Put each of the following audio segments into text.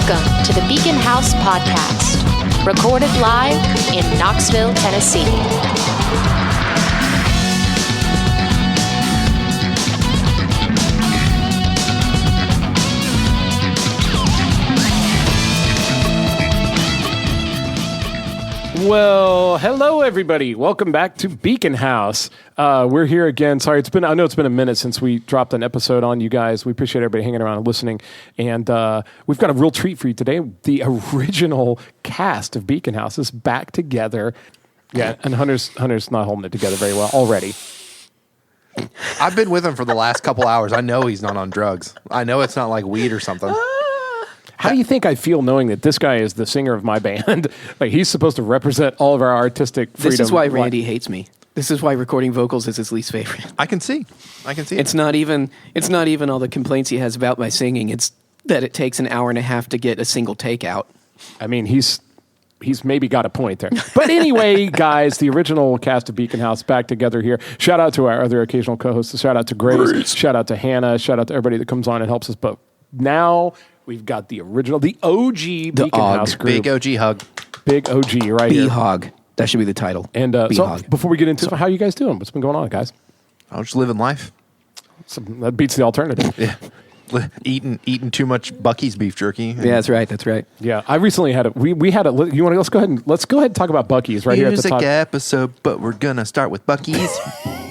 Welcome to the Beacon House Podcast, recorded live in Knoxville, Tennessee. Well, hello everybody. Welcome back to Beacon House. We're here again. Sorry, I know it's been a minute since we dropped an episode on you guys. We appreciate everybody hanging around and listening. And we've got a real treat for you today. The original cast of Beacon House is back together. Yeah, and Hunter's not holding it together very well already. I've been with him for the last couple hours. I know he's not on drugs. I know it's not like weed or something. How do you think I feel knowing that this guy is the singer of my band? Like, he's supposed to represent all of our artistic freedom. This is why Randy hates me. This is why recording vocals is his least favorite. I can see. It's not even all the complaints he has about my singing. It's that it takes an hour and a half to get a single take out. I mean, he's maybe got a point there. But anyway, guys, the original cast of Beacon House back together here. Shout out to our other occasional co-hosts. Shout out to Grace. Shout out to Hannah. Shout out to everybody that comes on and helps us. But now we've got the original, the OG Beacon House group. Big OG hug. Big OG right here. B-Hog. That should be the title. And so before we get into it, how are you guys doing? What's been going on, guys? I'm just living life. That beats the alternative. Yeah. Eating too much Buc-ee's beef jerky. Yeah, that's right. Yeah, I recently had let's go ahead and talk about Buc-ee's right here at the top. Music episode, but we're gonna start with Buc-ee's.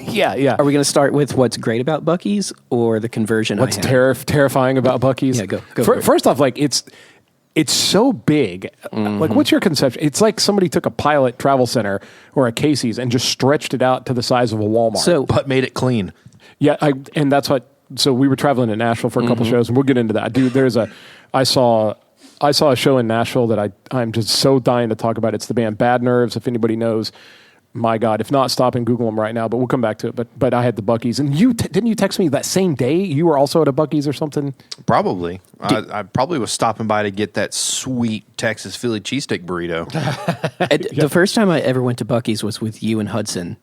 Yeah. Are we going to start with what's great about Buc-ee's or the conversion? What's terrifying about Buc-ee's? Yeah, go. First off, like it's so big. Mm-hmm. Like, what's your conception? It's like somebody took a Pilot Travel Center or a Casey's and just stretched it out to the size of a Walmart. But made it clean. Yeah, and that's what. So we were traveling to Nashville for a couple shows, and we'll get into that. Dude, I saw a show in Nashville that I'm just so dying to talk about. It's the band Bad Nerves. If anybody knows, my God, if not, stop and Google them right now. But we'll come back to it. But I had the Buc-ee's, and didn't you text me that same day? You were also at a Buc-ee's or something? Probably. I probably was stopping by to get that sweet Texas Philly cheesesteak burrito. The first time I ever went to Buc-ee's was with you and Hudson.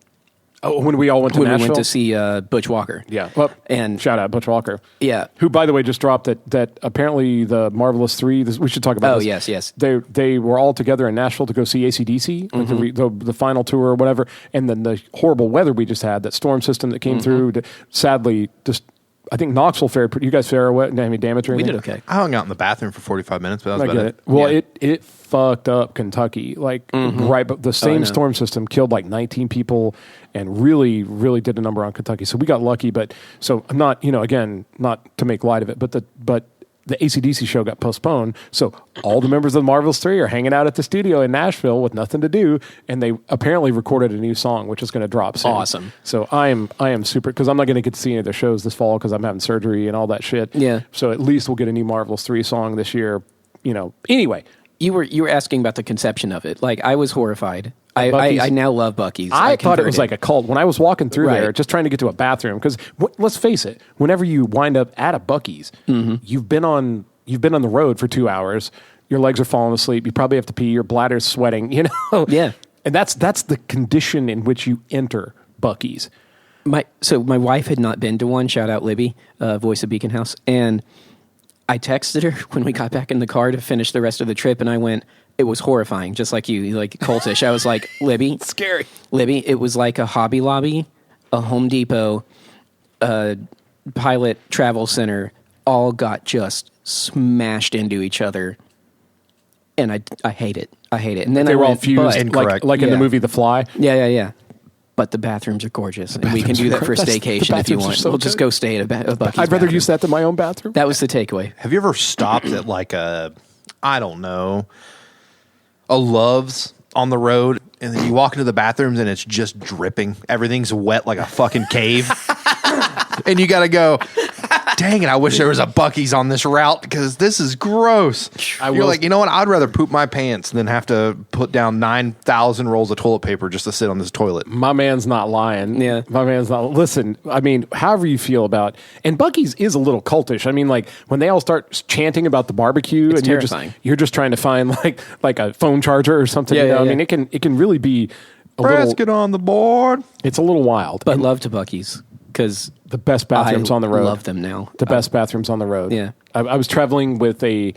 Oh, when we all went to Nashville? We went to see Butch Walker. Yeah. Well, and shout out Butch Walker. Yeah. Who, by the way, just dropped that apparently the Marvelous Three, we should talk about this. Yes. They were all together in Nashville to go see AC/DC, like the final tour or whatever. And then the horrible weather we just had, that storm system that came through, sadly, just, I think Knoxville fared, you guys fared any damage or anything? We did okay. I hung out in the bathroom for 45 minutes, but that was about it. Well, it fucked up Kentucky. Like, right, but the same storm system killed like 19 people and really, really did a number on Kentucky. So we got lucky, but so I'm not, again, not to make light of it, but the AC/DC show got postponed. So all the members of the Marvelous Three are hanging out at the studio in Nashville with nothing to do, and they apparently recorded a new song, which is going to drop soon. Awesome. So I am super, because I'm not going to get to see any of their shows this fall because I'm having surgery and all that shit. Yeah. So at least we'll get a new Marvelous Three song this year. Anyway. You were asking about the conception of it. Like, I was horrified. I now love Buc-ee's. I thought it was like a cult. When I was walking through there, just trying to get to a bathroom, because let's face it, whenever you wind up at a Buc-ee's, you've been on the road for 2 hours. Your legs are falling asleep. You probably have to pee. Your bladder's sweating. Yeah. And that's the condition in which you enter Buc-ee's. My wife had not been to one. Shout out Libby, voice of Beacon House, and I texted her when we got back in the car to finish the rest of the trip, and I went, it was horrifying, just like you, like cultish. I was like, Libby. Scary. Libby, it was like a Hobby Lobby, a Home Depot, a Pilot Travel Center, all got just smashed into each other, and I hate it. And then they were all fused, incorrect. like in the movie The Fly. Yeah. But the bathrooms are gorgeous, and we can do that for a staycation if you want. So we'll just go stay at a Buc-ee's. I'd rather use that than my own bathroom. That was the takeaway. Have you ever stopped at like a Love's on the road, and then you walk into the bathrooms and it's just dripping? Everything's wet like a fucking cave. And you got to go, dang it, I wish there was a Buc-ee's on this route because this is gross. You're like, you know what? I'd rather poop my pants than have to put down 9,000 rolls of toilet paper just to sit on this toilet. My man's not lying. Yeah. My man's not. Listen, I mean, however you feel about, and Buc-ee's is a little cultish. I mean, like when they all start chanting about the barbecue, it's and terrifying. you're just trying to find like a phone charger or something. Yeah, I mean, it can really be a Brisket on the board. It's a little wild. But love to Buc-ee's because the best bathrooms on the road. I love them now. The best bathrooms on the road. Yeah. I was traveling with a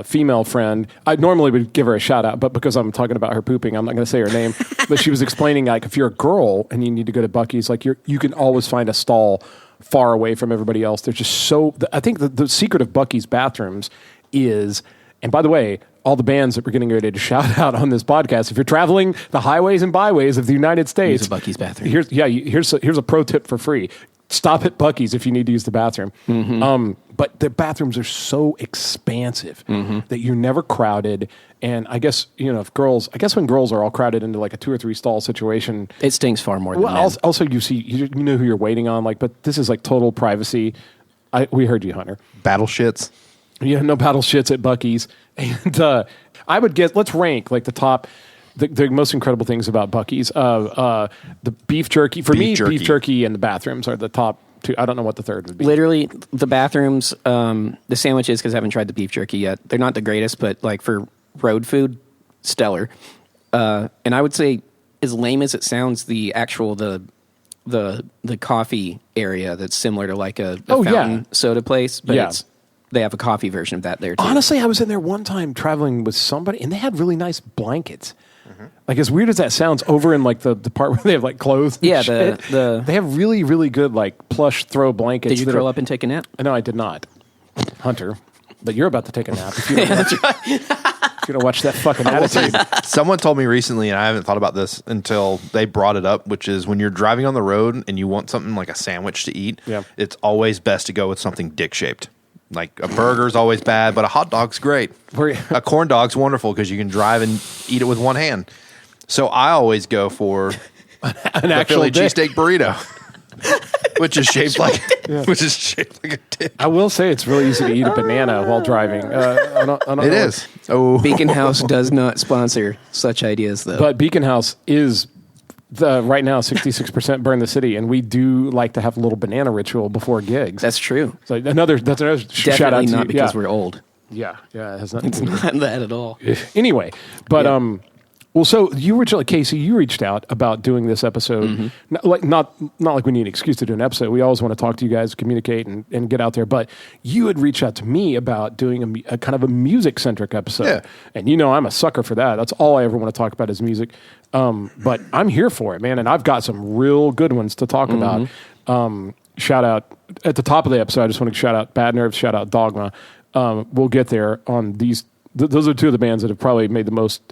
female friend. I normally would give her a shout out, but because I'm talking about her pooping, I'm not going to say her name. But she was explaining, like, if you're a girl and you need to go to Buc-ee's, like, you can always find a stall far away from everybody else. There's just I think the secret of Buc-ee's bathrooms is, and by the way, all the bands that we're getting ready to shout out on this podcast, if you're traveling the highways and byways of the United States, use a Buc-ee's bathroom. Here's a pro tip for free. Stop at Buc-ee's if you need to use the bathroom. But the bathrooms are so expansive that you're never crowded. And I guess, when girls are all crowded into like a 2 or 3 stall situation, it stinks far more than men. Also, you know who you're waiting on. Like, but this is like total privacy. We heard you, Hunter. Battle shits. Yeah, no battle shits at Buc-ee's. And I would guess, let's rank like the top. The most incredible things about Buc-ee's, the beef jerky. For me, beef jerky and the bathrooms are the top 2. I don't know what the third would be. Literally, the bathrooms, the sandwiches, because I haven't tried the beef jerky yet. They're not the greatest, but like for road food, stellar. And I would say, as lame as it sounds, the coffee area that's similar to like a fountain soda place, but they have a coffee version of that there too. Honestly, I was in there one time traveling with somebody, and they had really nice blankets. Like, as weird as that sounds, over in like the part where they have like clothes. Yeah, they have really, really good like plush throw blankets. Did you curl up and take a nap? No, I did not, Hunter. But you're about to take a nap. If you don't watch, you're gonna watch that fucking attitude. Someone told me recently, and I haven't thought about this until they brought it up, which is when you're driving on the road and you want something like a sandwich to eat, it's always best to go with something dick shaped. Like a burger's always bad, but a hot dog's great. A corn dog's wonderful because you can drive and eat it with one hand. So I always go for an actual Philly cheesesteak burrito, which is shaped like a dick. I will say it's really easy to eat a banana while driving. It is. Oh, Beacon House does not sponsor such ideas, though. But Beacon House is right now 66% burn the city, and we do like to have a little banana ritual before gigs. That's true. So that's another Definitely shout out to not you. because we're old. Yeah, it has nothing It's to do with not that at all. Anyway, but well, so you originally, Casey, you reached out about doing this episode. Not like we need an excuse to do an episode. We always want to talk to you guys, communicate, and get out there. But you had reached out to me about doing a kind of a music-centric episode. Yeah. And I'm a sucker for that. That's all I ever want to talk about is music. But I'm here for it, man. And I've got some real good ones to talk about. Shout out, at the top of the episode, I just want to shout out Bad Nerves, shout out Dogma. We'll get there on these. Those are 2 of the bands that have probably made the most...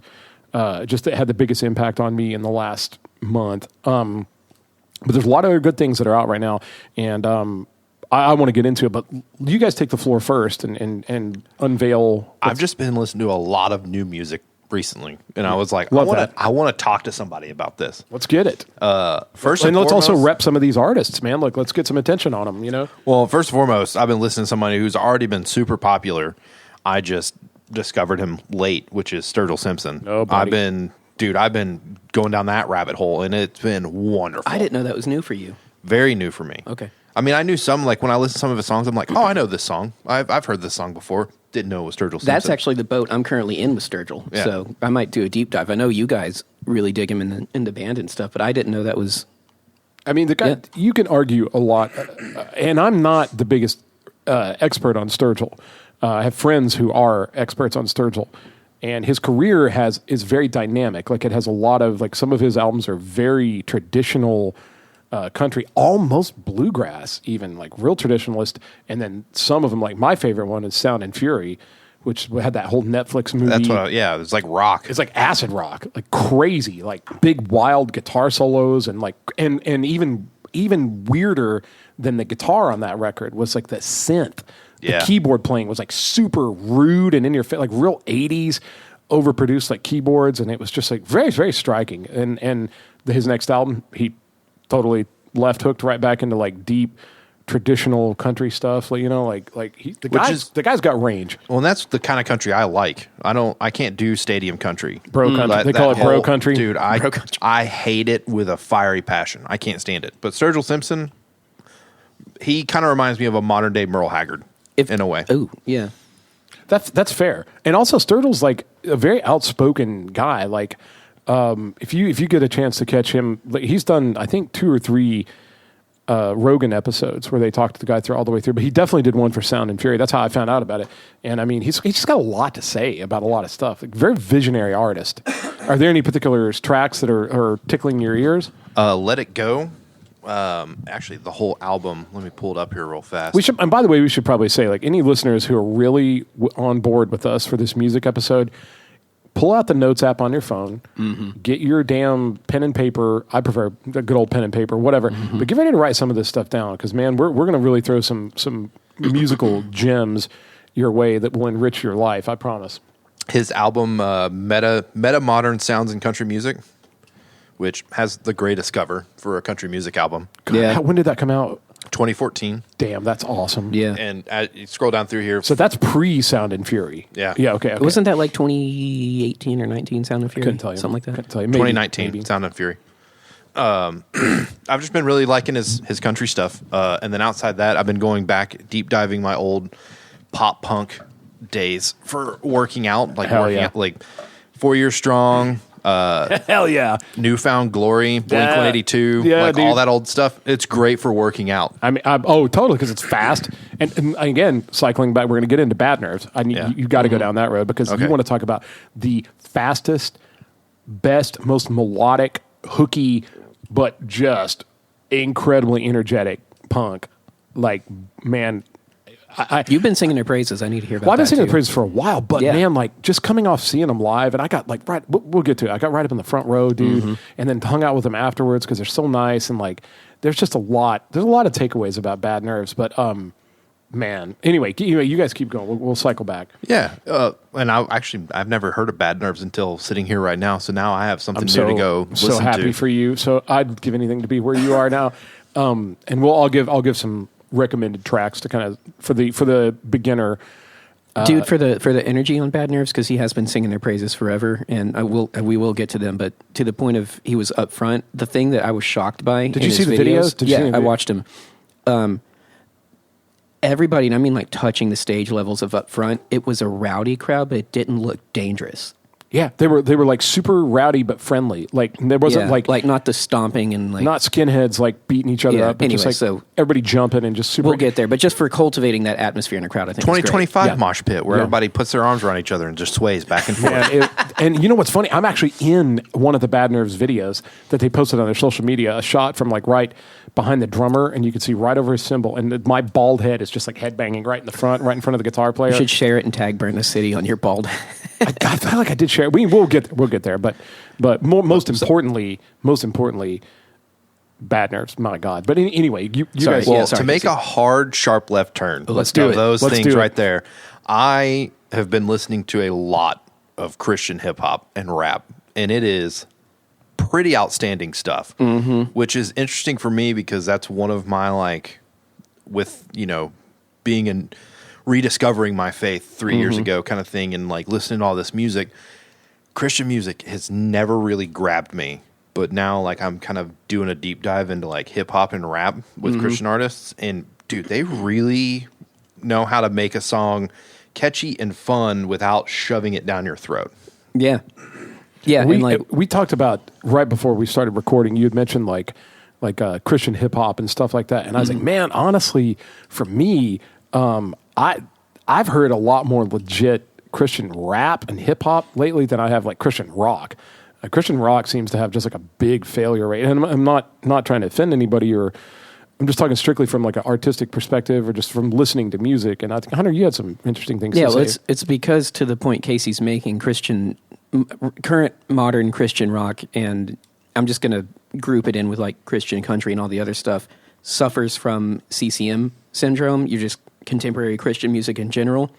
just had the biggest impact on me in the last month. But there's a lot of other good things that are out right now, and I want to get into it. But you guys take the floor first and unveil. I've just been listening to a lot of new music recently, and I was like, I want to talk to somebody about this. Let's get it. First, and let's also rep some of these artists, man. Look, let's get some attention on them. Well, first and foremost, I've been listening to somebody who's already been super popular. I just discovered him late, which is Sturgill Simpson. Oh, buddy. I've been going down that rabbit hole, and it's been wonderful. I didn't know that was new for you. Very new for me. Okay. I mean, I knew some, like when I listen to some of his songs, I'm like, oh, I know this song. I've heard this song before. Didn't know it was Sturgill Simpson. That's actually the boat I'm currently in with Sturgill. Yeah. So I might do a deep dive. I know you guys really dig him in the band and stuff, but I didn't know that was... I mean, the guy, you can argue a lot, and I'm not the biggest expert on Sturgill. I have friends who are experts on Sturgill, and his career is very dynamic. Like, it has a lot of, like, some of his albums are very traditional country, almost bluegrass, even, like real traditionalist. And then some of them, like my favorite one is Sound and Fury, which had that whole Netflix movie. That's what, it's like rock. It's like acid rock, like crazy, like big wild guitar solos, and like and even weirder than the guitar on that record was like the synth. The keyboard playing was like super rude and in your face, like real 80s overproduced like keyboards, and it was just like very, very striking. And his next album, he totally left hooked right back into like deep traditional country stuff, like, the guy's got range. Well, and that's the kind of country I like. I can't do stadium country. Bro country. They call it bro country. Dude, I hate it with a fiery passion. I can't stand it. But Sturgill Simpson, he kind of reminds me of a modern day Merle Haggard in a way. Oh, yeah. That's fair. And also Sturgill's like a very outspoken guy. Like, if you get a chance to catch him, like, he's done, I think, 2 or 3 Rogan episodes where they talked to the guy through all the way through, but he definitely did one for Sound and Fury. That's how I found out about it. And I mean, he's just got a lot to say about a lot of stuff. Like, very visionary artist. Are there any particular tracks that are tickling your ears? Let It Go. Actually, the whole album. Let me pull it up here real fast. We should, and by the way, we should probably say, like, any listeners who are really on board with us for this music episode, pull out the Notes app on your phone, get your damn pen and paper. I prefer the good old pen and paper, whatever. But get ready to write some of this stuff down because, man, we're going to really throw some musical gems your way that will enrich your life. I promise. His album, Meta Modern Sounds in Country Music, which has the greatest cover for a country music album. God, when did that come out? 2014. Damn, that's awesome. Yeah. And you scroll down through here. So that's pre-Sound and Fury. Yeah. Yeah, okay. Wasn't that like 2018 or 19 Sound and Fury? Couldn't tell you. Something like that? Couldn't tell you. Maybe, 2019, maybe. Sound and Fury. I've just been really liking his country stuff. And then outside that, I've been going back, deep diving my old pop punk days for working out. Like, Hell working yeah. out, like 4 Years Strong. Hell yeah. Newfound Glory, Blink-182, Yeah, like dude. all that old stuff. It's great for working out. I mean, totally, because it's fast. And again, cycling back, we're going to get into Bad Nerves. You got to go down that road because Okay. you want to talk about the fastest, best, most melodic, hooky, but just incredibly energetic punk. Like, man, You've been singing their praises. I need to hear about that. I've been singing too. the praises for a while, but Yeah. man, like just coming off seeing them live, and I got like we'll get to it. I got right up in the front row, dude, and then hung out with them afterwards because they're so nice and like there's just a lot. There's a lot of takeaways about Bad Nerves, but man. Anyway, you guys keep going. We'll cycle back. Yeah. And I've never heard of Bad Nerves until sitting here right now. So now I have something I'm new to go so listen happy to. for you. So I'd give anything to be where you are now. And I'll give some recommended tracks to kind of for the beginner. Dude, for the energy on Bad Nerves, because he has been singing their praises forever, and we will get to them. But to the point of he was up front, the thing that I was shocked by. Did you see the videos? Did you see the I watched them. Everybody, and I mean like touching the stage levels of up front, it was a rowdy crowd, but it didn't look dangerous. Yeah, they were like super rowdy but friendly. Like there wasn't like not the stomping and like not skinheads like beating each other Yeah, up, but just anyway, like so- everybody jumping and just super. we'll get there. But just for cultivating that atmosphere in a crowd, I think it's great. 2025 Yeah. mosh pit where Yeah. everybody puts their arms around each other and just sways back and forth. Man, and you know what's funny? I'm actually in one of the Bad Nerves videos that they posted on their social media. A shot from like right behind the drummer, and you can see right over his cymbal, and my bald head is just like headbanging right in the front, right in front of the guitar player. You should share it and tag Burn the City on your bald. I feel like I did share it. We'll get there, but most importantly, Bad Nerves. My God! But anyway, you Sorry, guys. yeah, Well, sorry, to make Casey. a hard, sharp left turn, Let's do it. Those Let's things do it. right there. I have been listening to a lot of Christian hip hop and rap, and it is pretty outstanding stuff. Which is interesting for me because that's one of my being and rediscovering my faith 3 years ago, kind of thing, and like listening to all this music. Christian music has never really grabbed me. But now, like, I'm kind of doing a deep dive into, like, hip-hop and rap with Christian artists. And, dude, they really know how to make a song catchy and fun without shoving it down your throat. Yeah. Yeah, we talked about right before we started recording. You had mentioned like Christian hip hop and stuff like that, and I was like, man, honestly, for me, I've heard a lot more legit Christian rap and hip hop lately than I have like Christian rock. Christian rock seems to have just like a big failure rate, and I'm not trying to offend anybody, or I'm just talking strictly from like an artistic perspective, or just from listening to music. And I think Hunter, you had some interesting things to say. well, it's because to the point Casey's making, current modern Christian rock, and I'm just going to group it in with like Christian country and all the other stuff, suffers from CCM syndrome. You're just contemporary Christian music in general.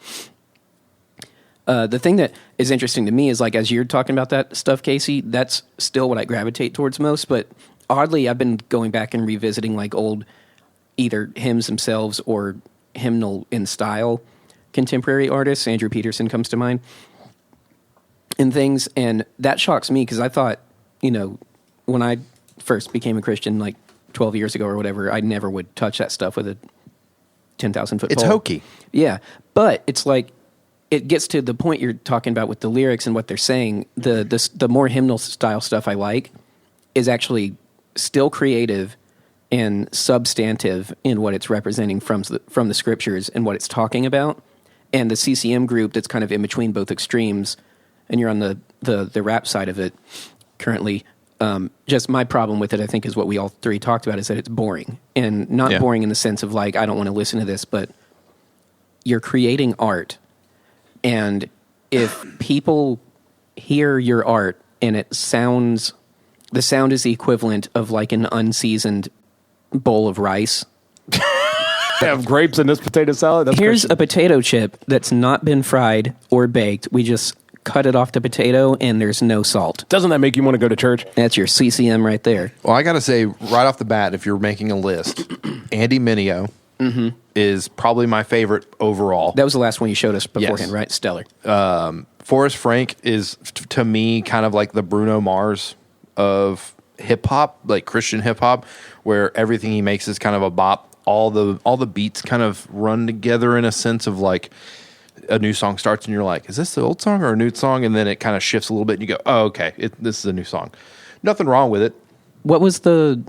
The thing that is interesting to me is like, as you're talking about that stuff, Casey, that's still what I gravitate towards most. But oddly, I've been going back and revisiting like old either hymns themselves or hymnal in style contemporary artists. Andrew Peterson comes to mind and things. And that shocks me because I thought, when I first became a Christian like 12 years ago or whatever, I never would touch that stuff with a 10,000 foot pole. It's hokey. Yeah. But it's like, it gets to the point you're talking about with the lyrics and what they're saying. The more hymnal style stuff I like is actually still creative and substantive in what it's representing from the scriptures and what it's talking about. And the CCM group that's kind of in between both extremes, and you're on the rap side of it currently. Just my problem with it, I think, is what we all three talked about, is that it's boring. And not boring in the sense of like, I don't want to listen to this, but you're creating art. And if people hear your art and the sound is the equivalent of like an unseasoned bowl of rice. Have grapes in this potato salad? Here's a potato chip that's not been fried or baked. We just cut it off the potato and there's no salt. Doesn't that make you want to go to church? That's your CCM right there. Well, I got to say, right off the bat, if you're making a list, Andy Mineo is probably my favorite overall. That was the last one you showed us beforehand, Yes. right? Stellar. Forrest Frank is, to me, kind of like the Bruno Mars of hip-hop, like Christian hip-hop, where everything he makes is kind of a bop. All the beats kind of run together in a sense of like, a new song starts and you're like, is this the old song or a new song? And then it kind of shifts a little bit and you go, oh, okay, this is a new song. Nothing wrong with it. What was the...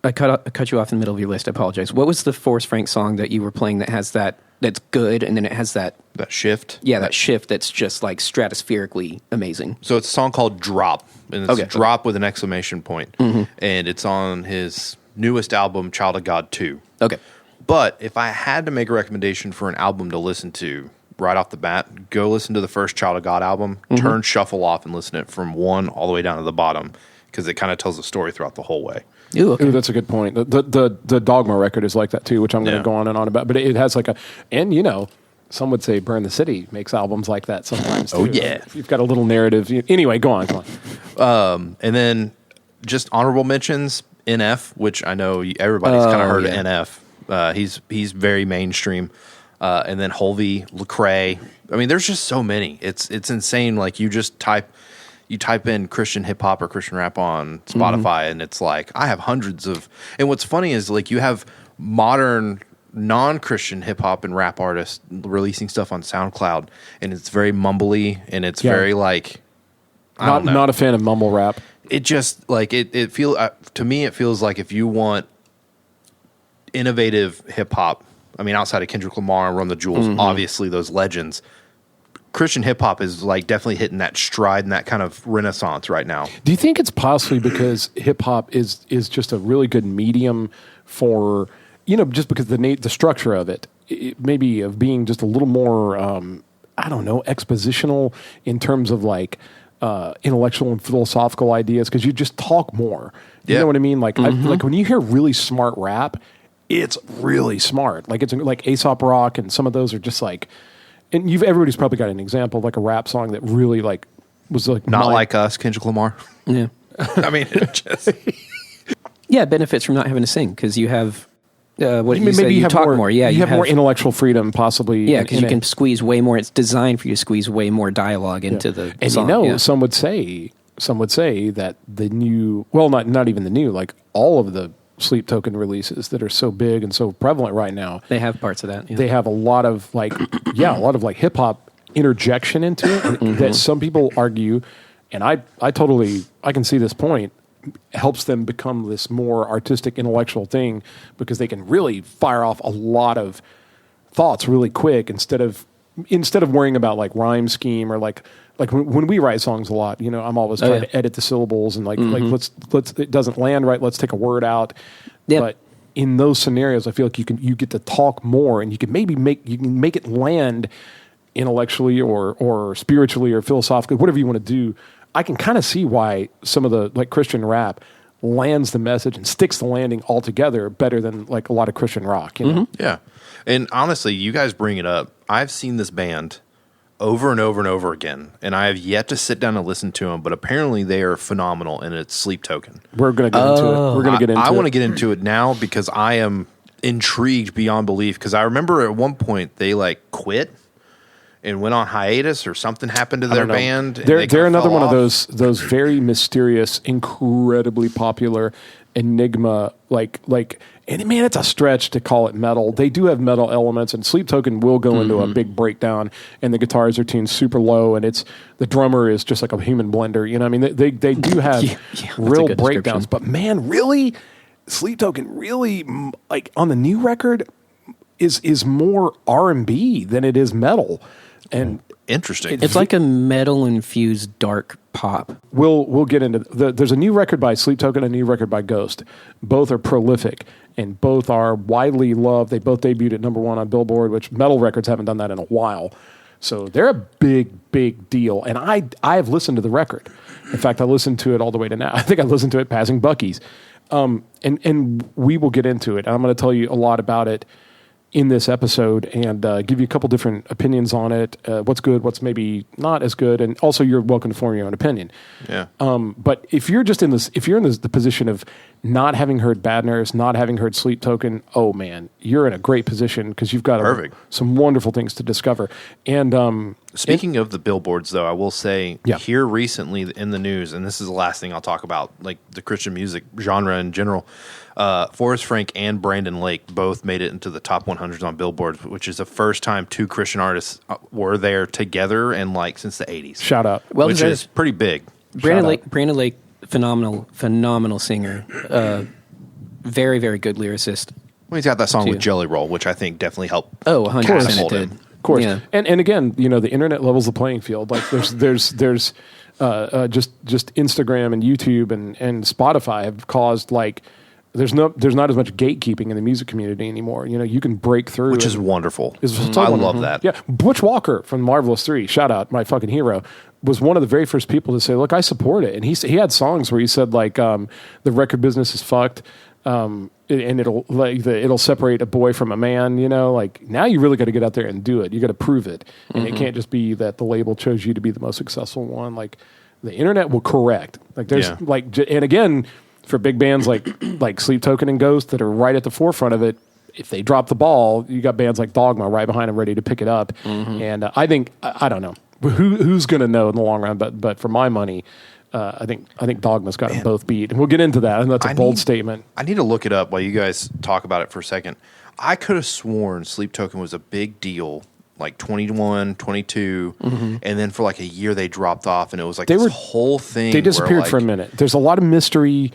I cut you off in the middle of your list. I apologize. What was the Forrest Frank song that you were playing that has that's good, and then it has that shift? Yeah, that shift that's just like stratospherically amazing. So it's a song called Drop. And it's Drop with an exclamation point. And it's on his newest album, Child of God 2. Okay. But if I had to make a recommendation for an album to listen to right off the bat, go listen to the first Child of God album, turn shuffle off and listen to it from 1 all the way down to the bottom, because it kind of tells the story throughout the whole way. Ooh, okay. Ooh, that's a good point. The Dogma record is like that too, which I'm going to go on and on about. But it has like and some would say Burn the City makes albums like that sometimes too. Oh, yeah. You've got a little narrative. Anyway, go on. And then just honorable mentions, NF, which I know everybody's kind of heard of NF. He's very mainstream. And then Holvey, Lecrae. I mean, there's just so many. It's insane. Like you type in Christian hip hop or Christian rap on Spotify, and it's like I have hundreds of. And what's funny is like you have modern non-Christian hip hop and rap artists releasing stuff on SoundCloud, and it's very mumbly and it's very like not a fan of mumble rap. It just like it feels to me. It feels like if you want innovative hip hop, I mean, outside of Kendrick Lamar and Run the Jewels, obviously those legends. Christian hip hop is like definitely hitting that stride and that kind of renaissance right now. Do you think it's possibly because hip hop is just a really good medium for, just because the structure of it maybe of being just a little more, expositional in terms of like intellectual and philosophical ideas, because you just talk more. You know what I mean? Like, like when you hear really smart rap, it's really smart. Like it's like Aesop Rock, and some of those are just like. And everybody's probably got an example of like a rap song that really like was like not like us, Kendrick Lamar. Yeah, I mean, it just it benefits from not having to sing because you have you talk more. Yeah, you have more intellectual freedom, possibly. Yeah, because you can squeeze way more. It's designed for you to squeeze way more dialogue into the song. And some would say that the new, well, not even the new, like all of the Sleep Token releases that are so big and so prevalent right now. They have parts of that. Yeah. They have a lot of like, hip hop interjection into it that some people argue, and I can see this point, helps them become this more artistic, intellectual thing because they can really fire off a lot of thoughts really quick instead of worrying about like rhyme scheme or like when we write songs a lot, I'm always trying to edit the syllables and like let's it doesn't land right. Let's take a word out. Yep. But in those scenarios, I feel like you get to talk more, and you can maybe make it land intellectually or spiritually or philosophically, whatever you want to do. I can kind of see why some of the like Christian rap lands the message and sticks the landing altogether better than like a lot of Christian rock. Yeah, and honestly, you guys bring it up. I've seen this band over and over and over again, and I have yet to sit down and listen to them, but apparently they are phenomenal, and it's Sleep Token. We're going to get into it. We're going to get into it. I want to get into it now because I am intrigued beyond belief, because I remember at one point they like quit and went on hiatus or something happened to their band. They're another one of those very mysterious, incredibly popular enigma, and man, it's a stretch to call it metal. They do have metal elements, and Sleep Token will go into a big breakdown, and the guitars are tuned super low, and the drummer is just like a human blender. I mean, they do have real breakdowns, but man, really, Sleep Token really, like on the new record, is more R&B than it is metal. And interesting. It's like a metal-infused dark pop. We'll get into there's a new record by Sleep Token, a new record by Ghost. Both are prolific and both are widely loved. They both debuted at #1 on Billboard, which metal records haven't done that in a while. So they're a big deal. And I have listened to the record. In fact, I listened to it all the way to now. I think I listened to it passing Buc-ee's. And we will get into it. I'm going to tell you a lot about it in this episode and give you a couple different opinions on it, what's good, what's maybe not as good, and also you're welcome to form your own opinion. Yeah. But if you're just in this, if you're in the position of not having heard Bad Nerves, not having heard Sleep Token, oh man, you're in a great position because you've got some wonderful things to discover. And speaking of the billboards, though, I will say here recently in the news, and this is the last thing I'll talk about, like the Christian music genre in general. Forrest Frank and Brandon Lake both made it into the top 100s on Billboard, which is the first time two Christian artists were there together in like since the 80s. Shout out. Well, which is pretty big. Brandon Lake, phenomenal singer. Very, very good lyricist. Well, he's got that song with Jelly Roll, which I think definitely helped. Oh, 100% it did. Of course. Yeah. And again, you know, the internet levels the playing field. Like there's just Instagram and YouTube and Spotify have caused like there's not as much gatekeeping in the music community anymore. You know, you can break through, which is wonderful. I love that. Yeah, Butch Walker from Marvelous 3, shout out, my fucking hero, was one of the very first people to say, "Look, I support it." And he had songs where he said like, "The record business is fucked." And it'll separate a boy from a man, you know, like now you really got to get out there and do it. You got to prove it. And it can't just be that the label chose you to be the most successful one. Like the internet will correct. Like there's and again, for big bands like Sleep Token and Ghost that are right at the forefront of it, if they drop the ball, you got bands like Dogma right behind them ready to pick it up. And I think, I don't know who's going to know in the long run, but for my money, I think Dogma's got them both beat, and we'll get into that. And that's a bold statement. I need to look it up while you guys talk about it for a second. I could have sworn Sleep Token was a big deal, like 21, 22, and then for like a year they dropped off, and it was like this whole thing. They disappeared for a minute. There's a lot of mystery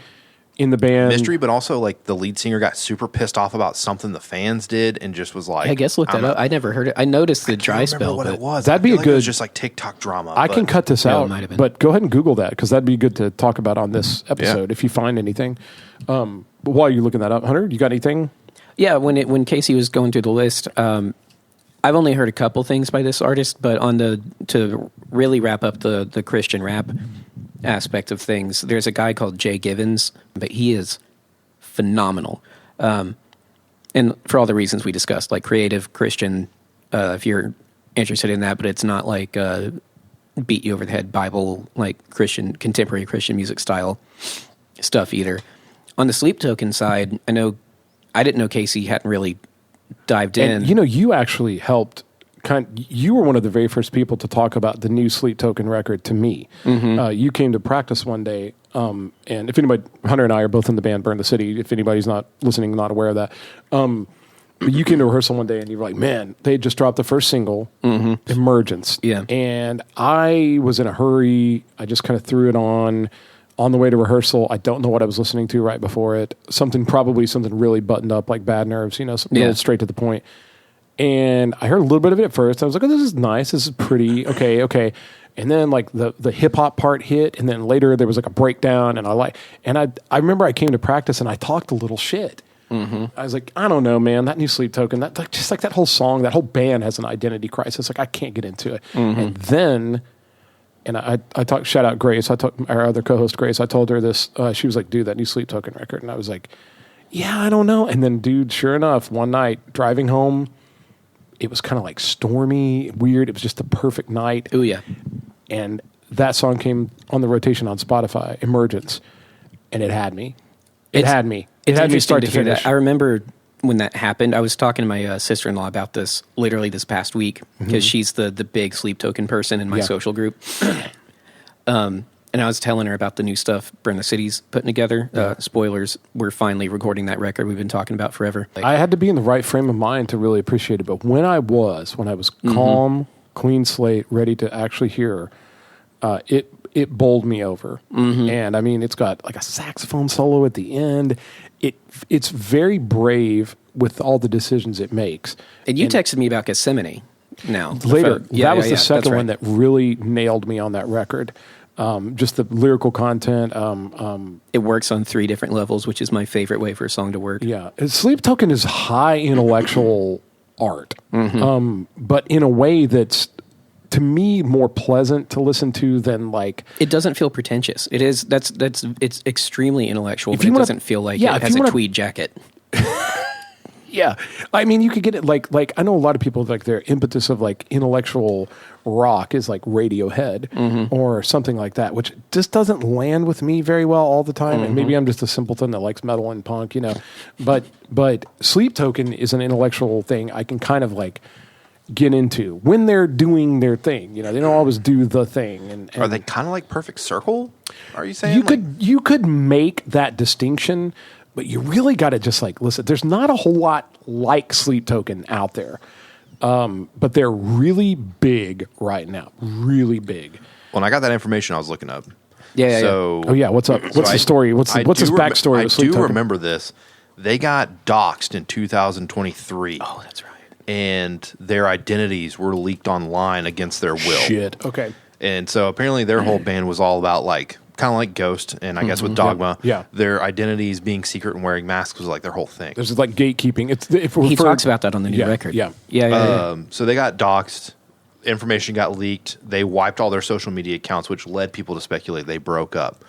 in the band. But also like the lead singer got super pissed off about something the fans did, and just was like, I guess look that up. I never heard it. I noticed the dry spell. What it was? That'd be a good. It was just like TikTok drama. I can cut this out, but go ahead and Google that because that'd be good to talk about on this episode if you find anything. But while you're looking that up, Hunter, you got anything? Yeah, when Casey was going through the list, I've only heard a couple things by this artist, but to really wrap up the Christian rap aspect of things, there's a guy called Jay Givens, but he is phenomenal. And for all the reasons we discussed, like creative Christian, if you're interested in that, but it's not like beat you over the head Bible, like Christian, contemporary Christian music style stuff either. On the Sleep Token side, I didn't know Casey hadn't really dived in. And, you know, you actually helped. You were one of the very first people to talk about the new Sleep Token record to me. You came to practice one day, and if anybody, Hunter and I are both in the band Burn the City. If anybody's not listening, not aware of that, but you came to rehearsal one day and you were like, "Man, they had just dropped the first single, Emergence." Yeah, and I was in a hurry. I just kind of threw it on the way to rehearsal. I don't know what I was listening to right before it. Probably something really buttoned up like Bad Nerves, you know, something straight to the point. And I heard a little bit of it at first. I was like, "Oh, this is nice. This is pretty okay." And then like the hip hop part hit, and then later there was like a breakdown, and I remember I came to practice and I talked a little shit. I was like, "I don't know, man. That new Sleep Token, just like that whole song, that whole band has an identity crisis. Like I can't get into it." And then, and I talked. Shout out Grace. I talked our other co-host Grace. I told her this. She was like, "Dude, that new Sleep Token record," and I was like, "Yeah, I don't know." And then, dude, sure enough, one night driving home, it was kind of like stormy, weird. It was just the perfect night. Oh, yeah. And that song came on the rotation on Spotify, Emergence, and it had me. It had me start to finish. I remember when that happened, I was talking to my sister-in-law about this literally this past week because she's the big Sleep Token person in my social group. And I was telling her about the new stuff Burn the City's putting together. Spoilers, we're finally recording that record we've been talking about forever. I had to be in the right frame of mind to really appreciate it. But when I was calm, clean slate, ready to actually hear, it bowled me over. And I mean, it's got like a saxophone solo at the end. It's very brave with all the decisions it makes. And you texted me about Gethsemane now. Later. That was the second right. one that really nailed me on that record. Just the lyrical content. It works on 3 different levels, which is my favorite way for a song to work. Yeah. Sleep Token is high intellectual art, but in a way that's, to me, more pleasant to listen to than like... It doesn't feel pretentious. It is. It's extremely intellectual, but it doesn't feel like it has a tweed jacket. Yeah. I mean, you could get it like I know a lot of people, like their impetus of like intellectual rock is like Radiohead or something like that, which just doesn't land with me very well all the time. And maybe I'm just a simpleton that likes metal and punk, but Sleep Token is an intellectual thing I can kind of like get into when they're doing their thing. They don't always do the thing. And are they kind of like Perfect Circle? Are you saying you could make that distinction, but you really got to just like listen. There's not a whole lot like Sleep Token out there, but they're really big right now. Really big. When I got that information, I was looking up. Oh yeah, what's up? What's the story? What's this backstory? I do remember this. They got doxxed in 2023. Oh, that's right. And their identities were leaked online against their will. Shit. Okay. And so apparently their whole band was all about like kind of like Ghost, and I guess with Dogma, their identities being secret and wearing masks was like their whole thing. There's like gatekeeping. He talks about that on the new record. Yeah. So they got doxxed. Information got leaked. They wiped all their social media accounts, which led people to speculate they broke up.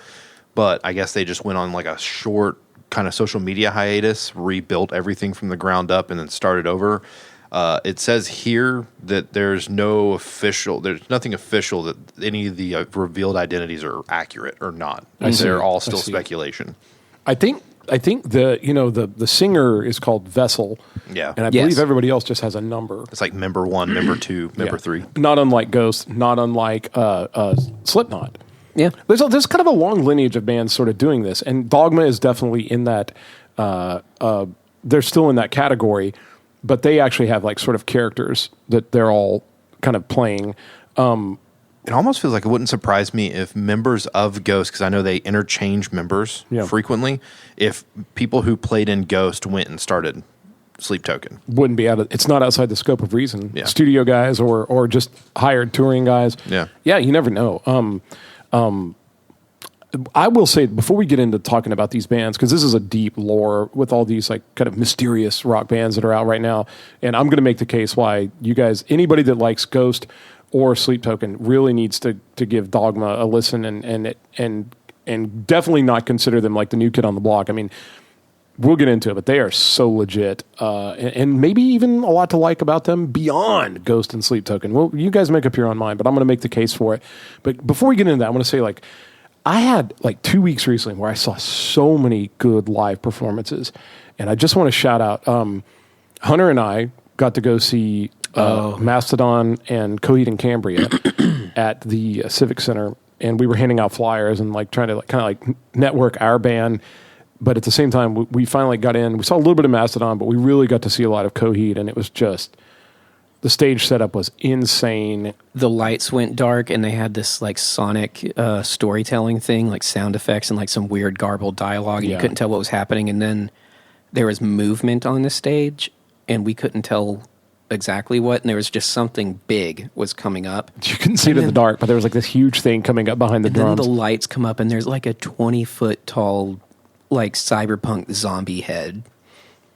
But I guess they just went on like a short kind of social media hiatus, rebuilt everything from the ground up, and then started over. It says here that there's nothing official that any of the revealed identities are accurate or not. They're all still speculation. I think the singer is called Vessel. Yeah. And I believe everybody else just has a number. It's like member 1, member 2, member 3. Not unlike Ghost, not unlike Slipknot. Yeah. There's kind of a long lineage of bands sort of doing this, and Dogma is definitely in that. They're still in that category, but they actually have like sort of characters that they're all kind of playing. It almost feels like it wouldn't surprise me if members of Ghost, because I know they interchange members frequently, if people who played in Ghost went and started Sleep Token. Wouldn't be it's not outside the scope of reason. Yeah. Studio guys or just hired touring guys. Yeah. Yeah, you never know. I will say, before we get into talking about these bands, because this is a deep lore with all these like kind of mysterious rock bands that are out right now, and I'm going to make the case why you guys, anybody that likes Ghost or Sleep Token, really needs to give Dogma a listen and definitely not consider them like the new kid on the block. I mean, we'll get into it, but they are so legit, and maybe even a lot to like about them beyond Ghost and Sleep Token. Well, you guys make up your own mind, but I'm going to make the case for it. But before we get into that, I want to say, like, I had like 2 weeks recently where I saw so many good live performances, and I just want to shout out Hunter and I got to go see Mastodon and Coheed and Cambria at the Civic Center, and we were handing out flyers and like trying to like, kind of like network our band. But at the same time, we finally got in. We saw a little bit of Mastodon, but we really got to see a lot of Coheed, and it was just, the stage setup was insane. The lights went dark, and they had this like sonic storytelling thing, like sound effects and like some weird garbled dialogue, and you couldn't tell what was happening. And then there was movement on the stage, and we couldn't tell exactly what, and there was just something big was coming up. You couldn't see it in the dark, but there was like this huge thing coming up behind the drums. Then the lights come up, and there's like a 20-foot tall, like cyberpunk zombie head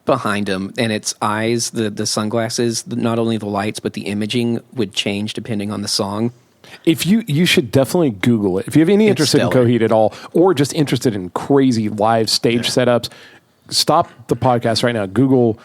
behind him, and its eyes, the sunglasses, not only the lights but the imaging would change depending on the song. If you should definitely Google it. If you have any interest in Coheed at all, or just interested in crazy live stage setups, stop the podcast right now. Google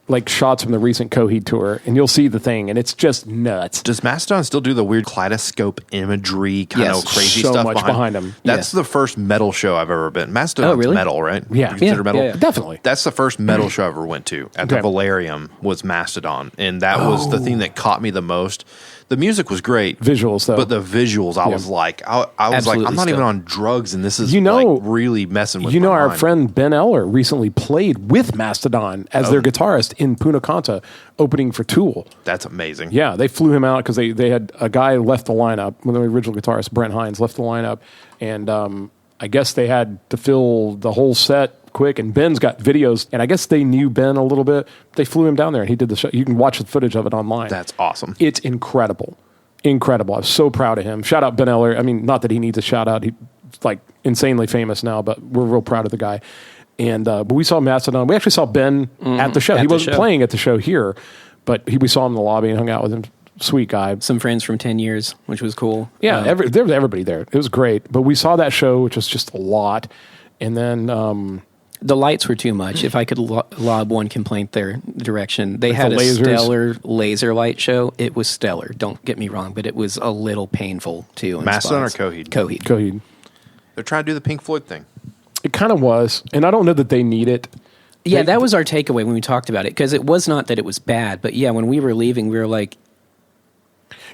like shots from the recent Coheed tour, and you'll see the thing, and it's just nuts. Does Mastodon still do the weird kaleidoscope imagery kind of crazy so stuff much behind them? That's the first metal show I've ever been. Mastodon's metal, right? Yeah. You consider metal? Yeah. Definitely. That's the first metal show I ever went to at the Valerium was Mastodon, and that was the thing that caught me the most. The music was great. Visuals, though. But the visuals, I was like, I was like, I'm not even on drugs, and this is like really messing with my our mind. friend Ben Eller recently played with Mastodon as their guitarist in Punta Cana, opening for Tool. That's amazing. Yeah, they flew him out because they had a guy left the lineup, one of the original guitarists, Brent Hines, left the lineup, and I guess they had to fill the whole set quick, and Ben's got videos, and I guess they knew Ben a little bit. They flew him down there, and he did the show. You can watch the footage of it online. That's awesome. It's incredible. Incredible. I was so proud of him. Shout out Ben Eller. I mean, not that he needs a shout out. He's like insanely famous now, but we're real proud of the guy. And but we saw Mastodon. We actually saw Ben at the show. He wasn't playing at the show here, but we saw him in the lobby and hung out with him. Sweet guy. Some friends from 10 years, which was cool. Yeah, there was everybody there. It was great. But we saw that show, which was just a lot. And then the lights were too much. If I could lob one complaint their direction, they had a stellar laser light show. It was stellar. Don't get me wrong, but it was a little painful too. Mastodon or Coheed? Coheed. They're trying to do the Pink Floyd thing. It kind of was, and I don't know that they need it. Yeah, that was our takeaway when we talked about it, because it was not that it was bad, but yeah, when we were leaving, we were like,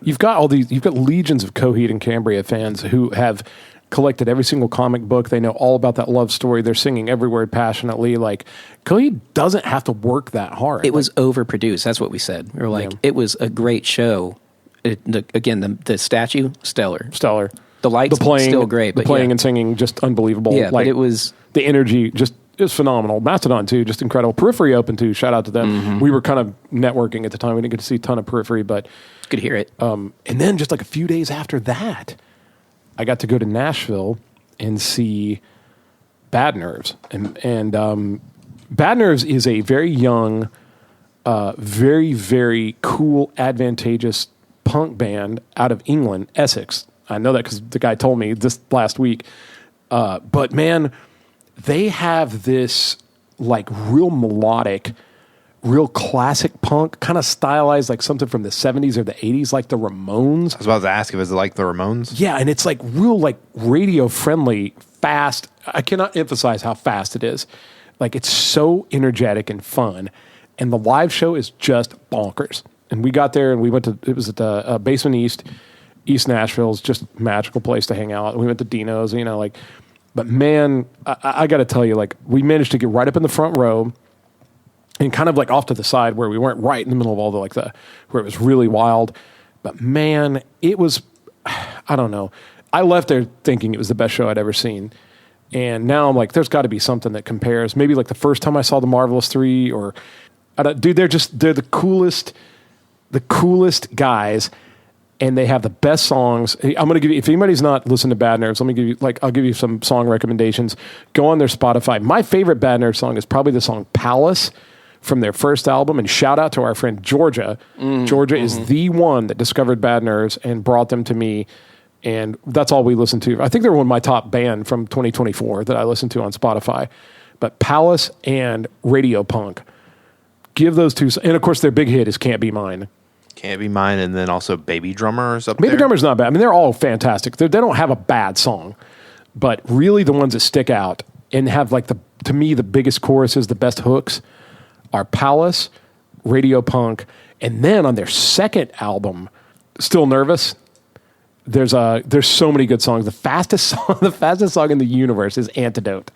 you've got legions of Coheed and Cambria fans who have collected every single comic book. They know all about that love story. They're singing every word passionately. Like, Coheed doesn't have to work that hard. It was overproduced. That's what we said. We were like, it was a great show. The statue, stellar. The lights, still great. The playing and singing, just unbelievable. Yeah, but it was... The energy, just... It was phenomenal. Mastodon, too, just incredible. Periphery open, too. Shout out to them. Mm-hmm. We were kind of networking at the time. We didn't get to see a ton of Periphery, but... Could hear it. And then just like a few days after that, I got to go to Nashville and see Bad Nerves. And Bad Nerves is a very young, very, very cool, advantageous punk band out of England, Essex. I know that because the guy told me this last week. But, man, they have this, like, real melodic, real classic punk, kind of stylized like something from the 70s or the 80s, like the Ramones. I was about to ask if it's like the Ramones. Yeah, and it's like real like radio friendly, fast. I cannot emphasize how fast it is. Like, it's so energetic and fun. And the live show is just bonkers. And we got there and we went to, it was at the Basement East Nashville. It's just a magical place to hang out. And we went to Dino's, but man, I got to tell you, like, we managed to get right up in the front row and kind of like off to the side where we weren't right in the middle of all where it was really wild. But man, it was, I don't know. I left there thinking it was the best show I'd ever seen. And now I'm like, there's got to be something that compares. Maybe like the first time I saw the Marvelous Three dude, they're the coolest guys. And they have the best songs. I'm going to give you, if anybody's not listened to Bad Nerves, I'll give you some song recommendations. Go on their Spotify. My favorite Bad Nerves song is probably the song Palace from their first album. And shout out to our friend Georgia. Georgia is the one that discovered Bad Nerves and brought them to me. And that's all we listened to. I think they were one of my top band from 2024 that I listened to on Spotify. But Palace and Radio Punk. Give those two. And of course, their big hit is Can't Be Mine. Can't Be Mine, and then also Baby Drummer is up there. Baby Drummer's not bad. I mean, they're all fantastic. They don't have a bad song, but really the ones that stick out and have like to me the biggest choruses, the best hooks are Palace, Radio Punk, and then on their second album, Still Nervous. There's so many good songs. The fastest song in the universe is Antidote,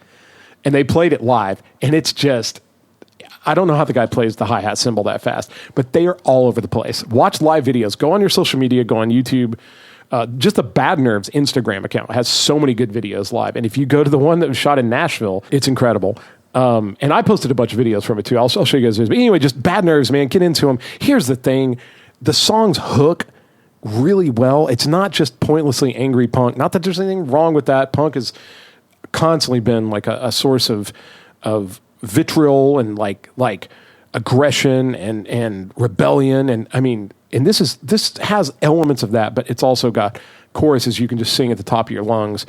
and they played it live, and it's just. I don't know how the guy plays the hi-hat cymbal that fast, but they are all over the place. Watch live videos. Go on your social media. Go on YouTube. Just the Bad Nerves Instagram account has so many good videos live. And if you go to the one that was shot in Nashville, it's incredible. And I posted a bunch of videos from it too. I'll show you guys those. But anyway, just Bad Nerves, man. Get into them. Here's the thing. The songs hook really well. It's not just pointlessly angry punk. Not that there's anything wrong with that. Punk has constantly been like a source of vitriol and like aggression and rebellion, and I mean, and this has elements of that, but it's also got choruses you can just sing at the top of your lungs,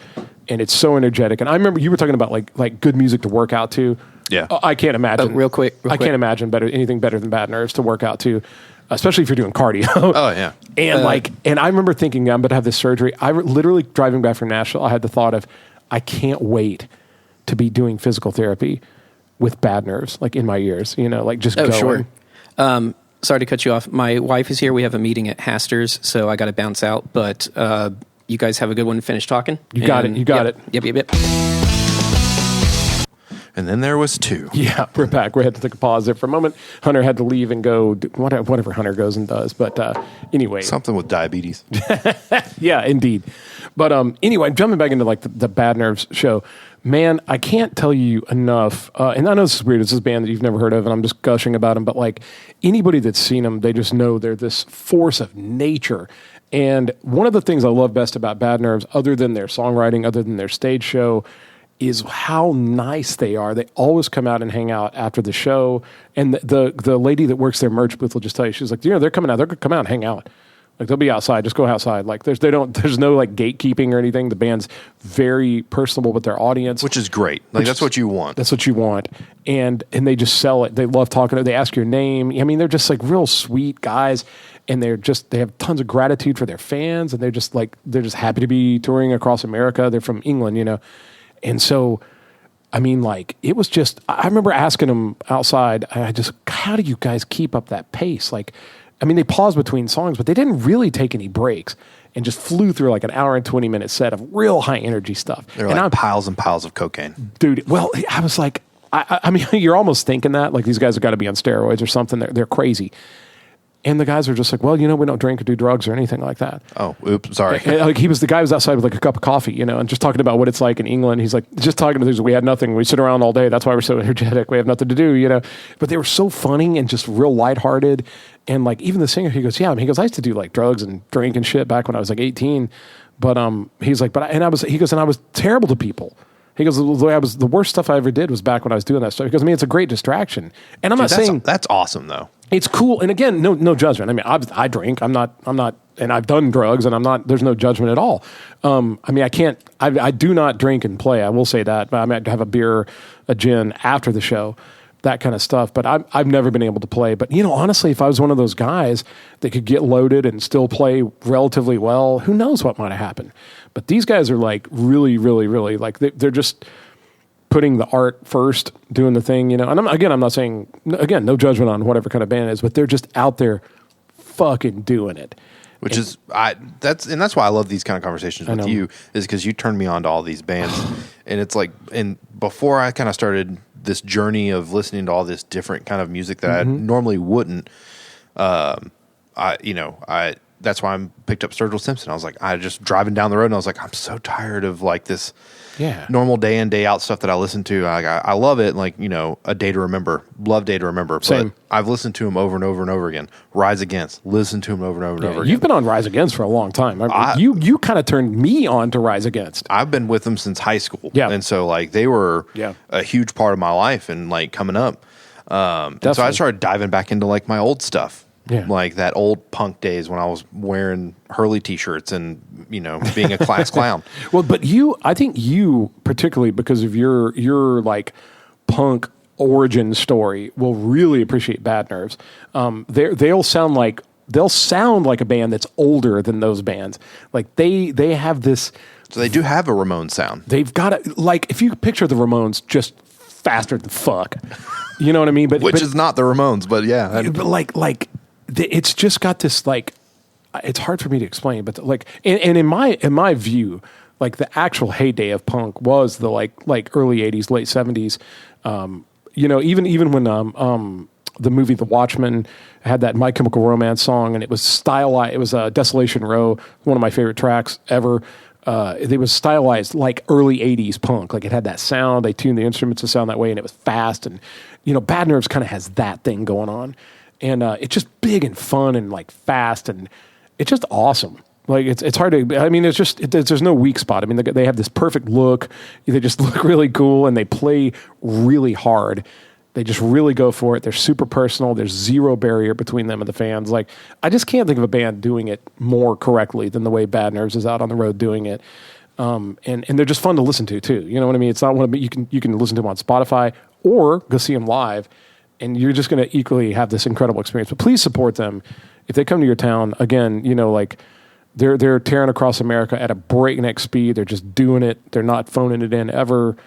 and it's so energetic. And I remember you were talking about like good music to work out to. Yeah, I can't imagine. Real quick. I can't imagine anything better than Bad Nerves to work out to, especially if you're doing cardio. Oh yeah, and I remember thinking I'm going to have this surgery. Literally driving back from Nashville, I had the thought of I can't wait to be doing physical therapy with Bad Nerves, like in my ears, like just going. Sure. sorry to cut you off. My wife is here. We have a meeting at Haster's, so I got to bounce out. But you guys have a good one to finish talking. You got it. You got it. Yep. And then there was 2. Yeah, we're back. We had to take a pause there for a moment. Hunter had to leave and go do whatever Hunter goes and does. But anyway. Something with diabetes. Yeah, indeed. But anyway, jumping back into like the Bad Nerves show, man, I can't tell you enough. And I know this is weird. It's this band that you've never heard of, and I'm just gushing about them. But like anybody that's seen them, they just know they're this force of nature. And one of the things I love best about Bad Nerves, other than their songwriting, other than their stage show, is how nice they are. They always come out and hang out after the show. And the lady that works their merch booth will just tell you, she's like, they're coming out. They're going to come out and hang out. Like they'll be outside. Just go outside. Like there's no like gatekeeping or anything. The band's very personable with their audience, which is great. Like that's what you want. That's what you want. And they just sell it. They love talking. They ask your name. I mean, they're just like real sweet guys. And they have tons of gratitude for their fans. And they're just happy to be touring across America. They're from England, you know. And so, I mean, like, it was just, I remember asking them outside, how do you guys keep up that pace? Like, I mean, they paused between songs, but they didn't really take any breaks and just flew through like an hour and 20-minute set of real high energy stuff. They're like piles and piles of cocaine. Dude, well, I was like, I mean, you're almost thinking that, like, these guys have got to be on steroids or something. They're crazy. And the guys were just like, well, you know, we don't drink or do drugs or anything like that. Oh, oops, sorry. Like the guy was outside with like a cup of coffee, you know, and just talking about what it's like in England. He's like, just talking to these, we had nothing. We sit around all day. That's why we're so energetic. We have nothing to do, you know. But they were so funny and just real lighthearted. And like even the singer, he goes, I used to do like drugs and drink and shit back when I was like 18. But he's like, I was terrible to people. He goes, the worst stuff I ever did was back when I was doing that stuff. Because I mean, it's a great distraction. And I'm not saying that's awesome though. It's cool. And again, no judgment. I mean, I drink. I'm not, and I've done drugs, and there's no judgment at all. I mean, I do not drink and play. I will say that. But I might have a beer, a gin after the show, that kind of stuff. But I've never been able to play. But, you know, honestly, if I was one of those guys that could get loaded and still play relatively well, who knows what might have happened. But these guys are like really, really, really, like they're just putting the art first, doing the thing, you know. And I'm not saying, again, no judgment on whatever kind of band it is, but they're just out there fucking doing it. That's why I love these kind of conversations with you, is because you turned me on to all these bands. And it's like, and before I kind of started this journey of listening to all this different kind of music that I normally wouldn't, that's why I picked up Sturgill Simpson. I was like, I just driving down the road and I was like, I'm so tired of like this normal day in, day out stuff that I listen to. I love it. Like, you know, A Day to Remember, love Day to Remember. Same. But I've listened to him over and over and over again. Rise Against, listen to him over and over and over again. You've been on Rise Against for a long time. You kind of turned me on to Rise Against. I've been with them since high school. Yeah. And so like they were a huge part of my life and like coming up. And so I started diving back into like my old stuff. Yeah. Like that old punk days when I was wearing Hurley t-shirts and, you know, being a class clown. Well, but I think you particularly because of your like punk origin story will really appreciate Bad Nerves. They'll sound like a band that's older than those bands. Like they have this. So they do have a Ramones sound. They've got it. Like if you picture the Ramones just faster than fuck, you know what I mean? But Which is not the Ramones, but yeah. But like. It's just got this like, it's hard for me to explain, but like, and in my view, like the actual heyday of punk was the like early 80s, late 70s. You know, even when the movie The Watchmen had that My Chemical Romance song, and it was stylized. It was Desolation Row, one of my favorite tracks ever. It was stylized like early 80s punk. Like it had that sound. They tuned the instruments to sound that way, and it was fast. And you know, Bad Nerves kind of has that thing going on. And it's just big and fun and like fast, and it's just awesome. Like it's hard to. I mean, there's no weak spot. I mean, they have this perfect look. They just look really cool, and they play really hard. They just really go for it. They're super personal. There's zero barrier between them and the fans. Like I just can't think of a band doing it more correctly than the way Bad Nerves is out on the road doing it. And they're just fun to listen to too. You know what I mean? It's not one of you can listen to them on Spotify or go see them live. And you're just going to equally have this incredible experience. But please support them. If they come to your town, again, you know, like they're tearing across America at a breakneck speed. They're just doing it. They're not phoning it in ever.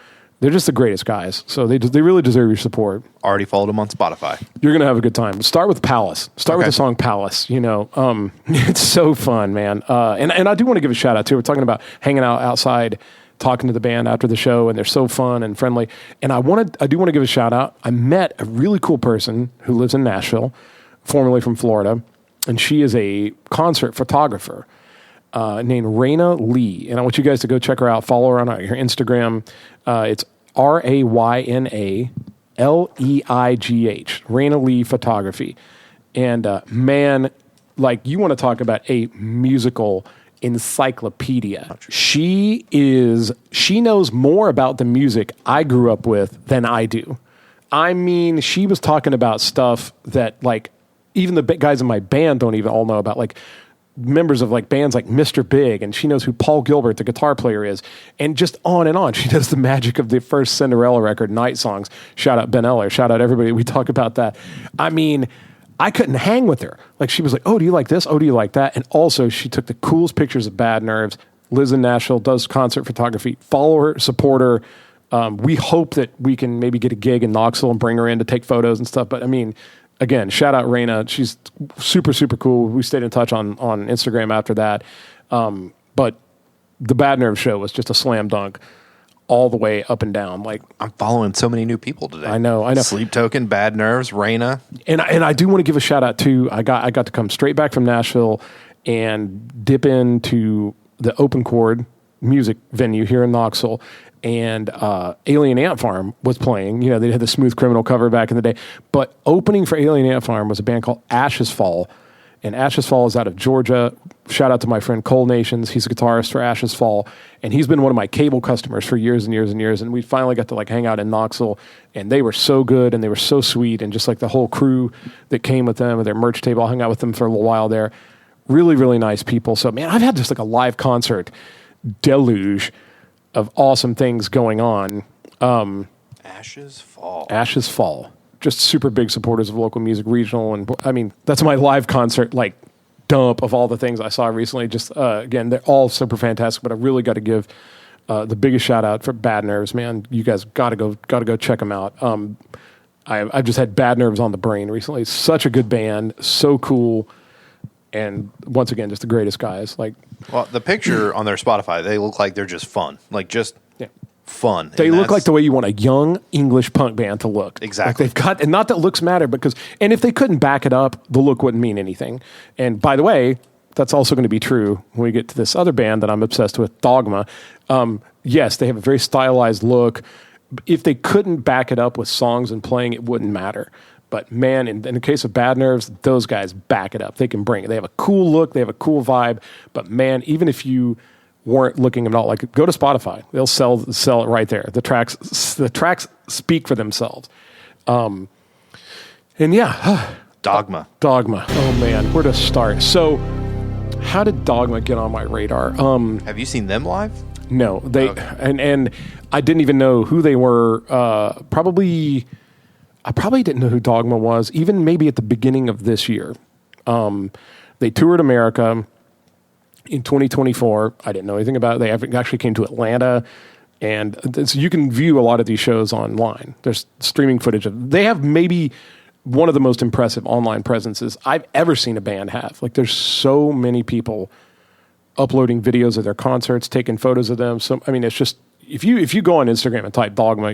They're just the greatest guys. So they really deserve your support. Already followed them on Spotify. You're going to have a good time. Start with Palace. Start with the song Palace. It's so fun, man. And I do want to give a shout out too. We're talking about hanging out outside, talking to the band after the show, and they're so fun and friendly. And I do want to give a shout out. I met a really cool person who lives in Nashville, formerly from Florida, and she is a concert photographer named Raina Lee. And I want you guys to go check her out. Follow her on her Instagram. It's RaynaLeigh, Raina Lee Photography. And man, like, you want to talk about a musical encyclopedia. She knows more about the music I grew up with than I do. I mean, she was talking about stuff that, like, even the guys in my band don't even all know about, like members of like bands like Mr. Big, and she knows who Paul Gilbert, the guitar player, is, and just on and on. She does the magic of the first Cinderella record, Night Songs. Shout out Ben Eller. Shout out everybody. We talk about that. I mean, I couldn't hang with her. Like, she was like, oh, do you like this? Oh, do you like that? And also, she took the coolest pictures of Bad Nerves, lives in Nashville, does concert photography. Follow her, support her. We hope that we can maybe get a gig in Knoxville and bring her in to take photos and stuff. But I mean, again, shout out Raina. She's super, super cool. We stayed in touch on Instagram after that. But the Bad Nerves show was just a slam dunk all the way up and down. Like, I'm following so many new people today. I know. Sleep Token, Bad Nerves, Raina. And I do want to give a shout out too. I got to come straight back from Nashville and dip into the Open Chord music venue here in Knoxville. And Alien Ant Farm was playing. You know, they had the Smooth Criminal cover back in the day. But opening for Alien Ant Farm was a band called Ashes Fall. And Ashes Fall is out of Georgia. Shout out to my friend Cole Nations. He's a guitarist for Ashes Fall. And he's been one of my cable customers for years and years and years. And we finally got to like hang out in Knoxville. And they were so good and they were so sweet. And just like the whole crew that came with them at their merch table, I hung out with them for a little while there. Really, really nice people. So, man, I've had just like a live concert deluge of awesome things going on. Ashes Fall. Ashes Fall. Just super big supporters of local music, regional. And I mean, that's my live concert, like, dump of all the things I saw recently. Just, again, they're all super fantastic, but I really got to give the biggest shout out for Bad Nerves, man. You guys got to go check them out. I've just had Bad Nerves on the brain recently. Such a good band. So cool. And once again, just the greatest guys. Like, well, the picture on their Spotify, they look like they're just fun. Like, just fun. They look like the way you want a young English punk band to look. Exactly. Like, they've got, and not that looks matter, and if they couldn't back it up, the look wouldn't mean anything. And by the way, that's also going to be true when we get to this other band that I'm obsessed with, Dogma. Yes, they have a very stylized look. If they couldn't back it up with songs and playing, it wouldn't matter. But man, in the case of Bad Nerves, those guys back it up. They can bring it. They have a cool look. They have a cool vibe. But man, even if you weren't looking at all, like, go to Spotify. They'll sell it right there. The tracks speak for themselves. And yeah, Dogma. Oh man, where to start? So, how did Dogma get on my radar? Have you seen them live? No, they Okay. and I didn't even know who they were. I probably didn't know who Dogma was, even maybe at the beginning of this year. They toured America in 2024. I didn't know anything about it. They actually came to Atlanta, and so you can view a lot of these shows online. There's streaming footage of. They have maybe one of the most impressive online presences I've ever seen a band have. Like, there's so many people uploading videos of their concerts, taking photos of them. So I mean, it's just. If you go on Instagram and type Dogma,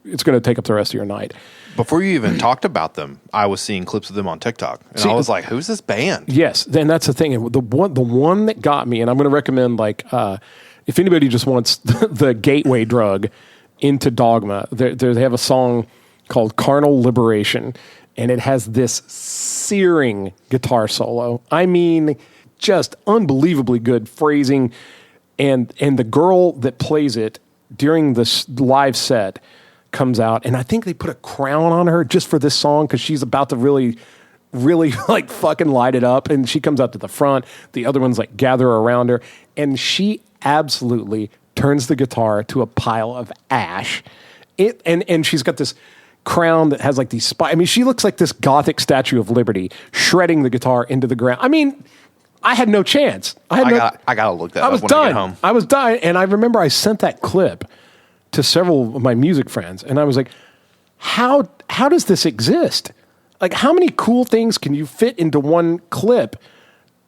it's gonna take up the rest of your night. Before you even talked about them, I was seeing clips of them on TikTok, and I was like, "Who's this band?" Yes, then that's the thing. And the one that got me, and I'm going to recommend, like, if anybody just wants the gateway drug into Dogma, they have a song called "Carnal Liberation," and it has this searing guitar solo. I mean, just unbelievably good phrasing. And the girl that plays it during this live set comes out, and I think they put a crown on her just for this song because she's about to really, really like fucking light it up. And she comes out to the front. The other ones like gather around her, and she absolutely turns the guitar to a pile of ash. And she's got this crown that has like these spikes. I mean, she looks like this Gothic Statue of Liberty shredding the guitar into the ground. I mean, I had no chance. I gotta look that up when I get home. I was dying, and I remember I sent that clip to several of my music friends, and I was like, how does this exist? Like, how many cool things can you fit into one clip?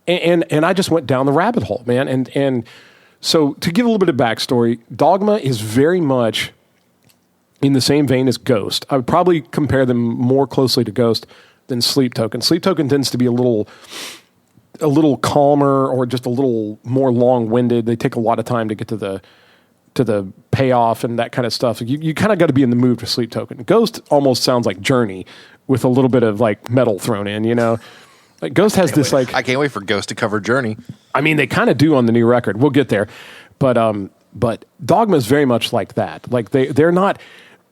And I just went down the rabbit hole, man. And so to give a little bit of backstory, Dogma is very much in the same vein as Ghost. I would probably compare them more closely to Ghost than Sleep Token. Sleep Token tends to be a little calmer or just a little more long-winded. They take a lot of time to get to the payoff and that kind of stuff. You kind of got to be in the mood for Sleep Token. Ghost almost sounds like Journey with a little bit of like metal thrown in, you know? Like Ghost has this like... I can't wait for Ghost to cover Journey. I mean, they kind of do on the new record. We'll get there. But Dogma is very much like that. Like they're not...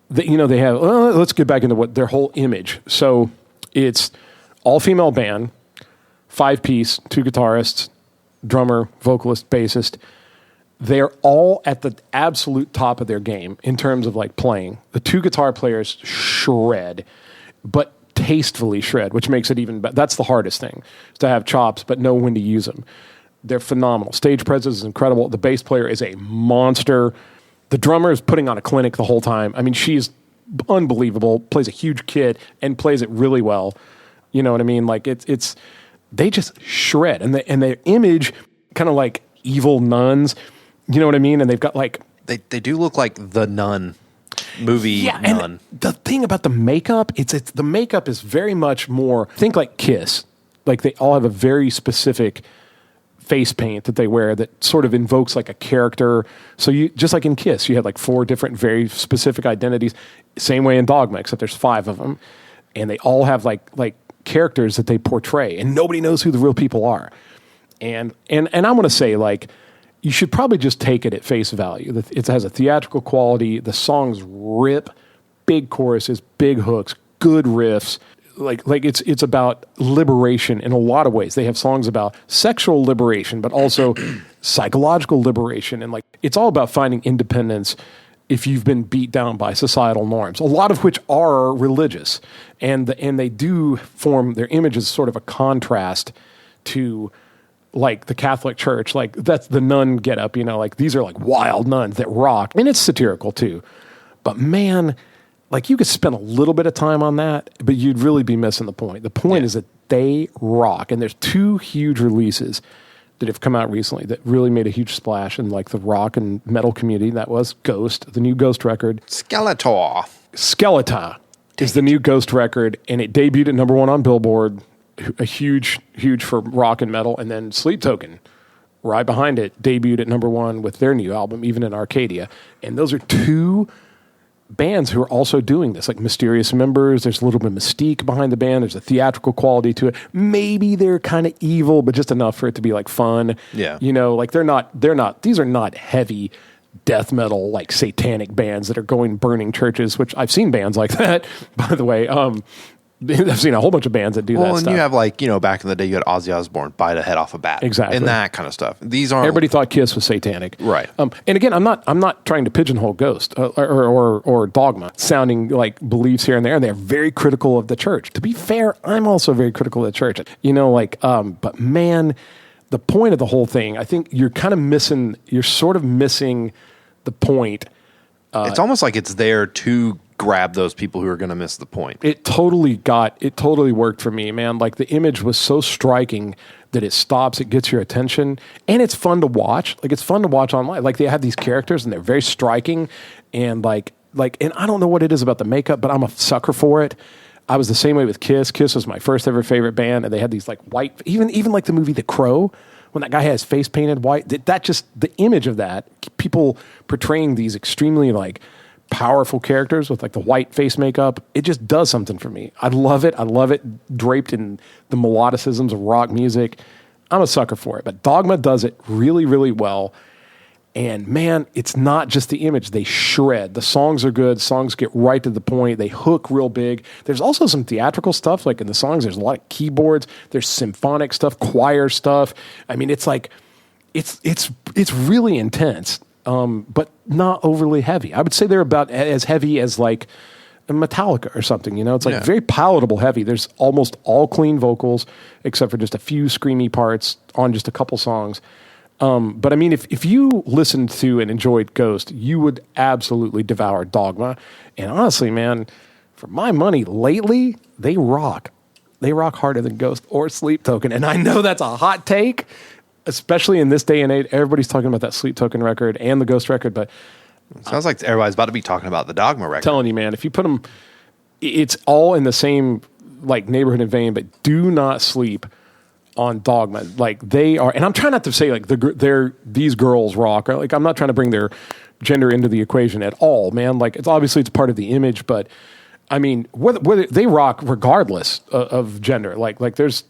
They have... let's get back into what their whole image. So it's all-female band, 5-piece, 2 guitarists, drummer, vocalist, bassist. They're all at the absolute top of their game in terms of like playing. The 2 guitar players shred, but tastefully shred, which makes it even better. That's the hardest thing, is to have chops but know when to use them. They're phenomenal. Stage presence is incredible. The bass player is a monster. The drummer is putting on a clinic the whole time. I mean, she's unbelievable, plays a huge kit and plays it really well. You know what I mean? Like it's they just shred, and their image kind of like evil nuns. You know what I mean? And they've got like they do look like the Nun movie. Nun. And the thing about the makeup, it's the makeup is very much more, think like Kiss. Like they all have a very specific face paint that they wear that sort of invokes like a character. So you, just like in Kiss, you had like 4 different very specific identities. Same way in Dogma, except there's 5 of them, and they all have like characters that they portray, and nobody knows who the real people are. And I'm going to say, like, you should probably just take it at face value. It has a theatrical quality. The songs rip, big choruses, big hooks, good riffs. Like it's about liberation in a lot of ways. They have songs about sexual liberation, but also psychological liberation, and like it's all about finding independence if you've been beat down by societal norms, a lot of which are religious, and they do form their image as sort of a contrast to like the Catholic Church. Like that's the nun getup, you know, like these are like wild nuns that rock, and it's satirical too. But man, like you could spend a little bit of time on that, but you'd really be missing the point. The point is that they rock, and there's 2 huge releases that have come out recently that really made a huge splash in like the rock and metal community. That was Ghost, the new Ghost record. Skeletor is the new Ghost record, and it debuted at #1 on Billboard, a huge for rock and metal. And then Sleep Token, right behind it, debuted at #1 with their new album, Even in Arcadia. And those are 2 bands who are also doing this, like mysterious members. There's a little bit of mystique behind the band. There's a theatrical quality to it. Maybe they're kind of evil, but just enough for it to be like fun. Yeah. You know, like these are not heavy death metal, like satanic bands that are going burning churches, which I've seen bands like that, by the way. I've seen a whole bunch of bands that do that and stuff. you have like, you know, back in the day, you had Ozzy Osbourne bite a head off a bat. Exactly. And that kind of stuff. These aren't... Everybody thought Kiss was satanic. Right. And again, I'm not trying to pigeonhole Ghost or Dogma, sounding like beliefs here and there, and they're very critical of the church. To be fair, I'm also very critical of the church. You know, like, but man, the point of the whole thing, I think you're sort of missing the point. It's almost like it's there to grab those people who are going to miss the point. It totally worked for me, man. Like the image was so striking that it stops, it gets your attention, and it's fun to watch. Like it's fun to watch online. Like they have these characters and they're very striking, and like and I don't know what it is about the makeup, but I'm a sucker for it. I was the same way with Kiss. Kiss was my first ever favorite band, and they had these like white, even like the movie The Crow, when that guy had his face painted white. That just, the image of that, people portraying these extremely like powerful characters with like the white face makeup, it just does something for me. I love it draped in the melodicisms of rock music. I'm a sucker for it, but Dogma does it really, really well. And man, it's not just the image. They shred. The songs are good. Songs get right to the point. They hook real big. There's also some theatrical stuff. Like in the songs, there's a lot of keyboards. There's symphonic stuff, choir stuff. I mean, it's like, it's really intense, but not overly heavy. I would say they're about as heavy as like Metallica or something. You know, it's like very palatable heavy. There's almost all clean vocals except for just a few screamy parts on just a couple songs. But I mean, if you listened to and enjoyed Ghost, you would absolutely devour Dogma. And honestly, man, for my money, lately, they rock. They rock harder than Ghost or Sleep Token. And I know that's a hot take, especially in this day and age. Everybody's talking about that Sleep Token record and the Ghost record, but sounds like everybody's about to be talking about the Dogma record. I'm telling you, man, if you put them, it's all in the same like neighborhood and vein, but do not sleep on Dogma. Like they are, and I'm trying not to say like these girls rock. Or, like I'm not trying to bring their gender into the equation at all, man. Like it's obviously it's part of the image, but I mean, whether they rock regardless of gender. Like there's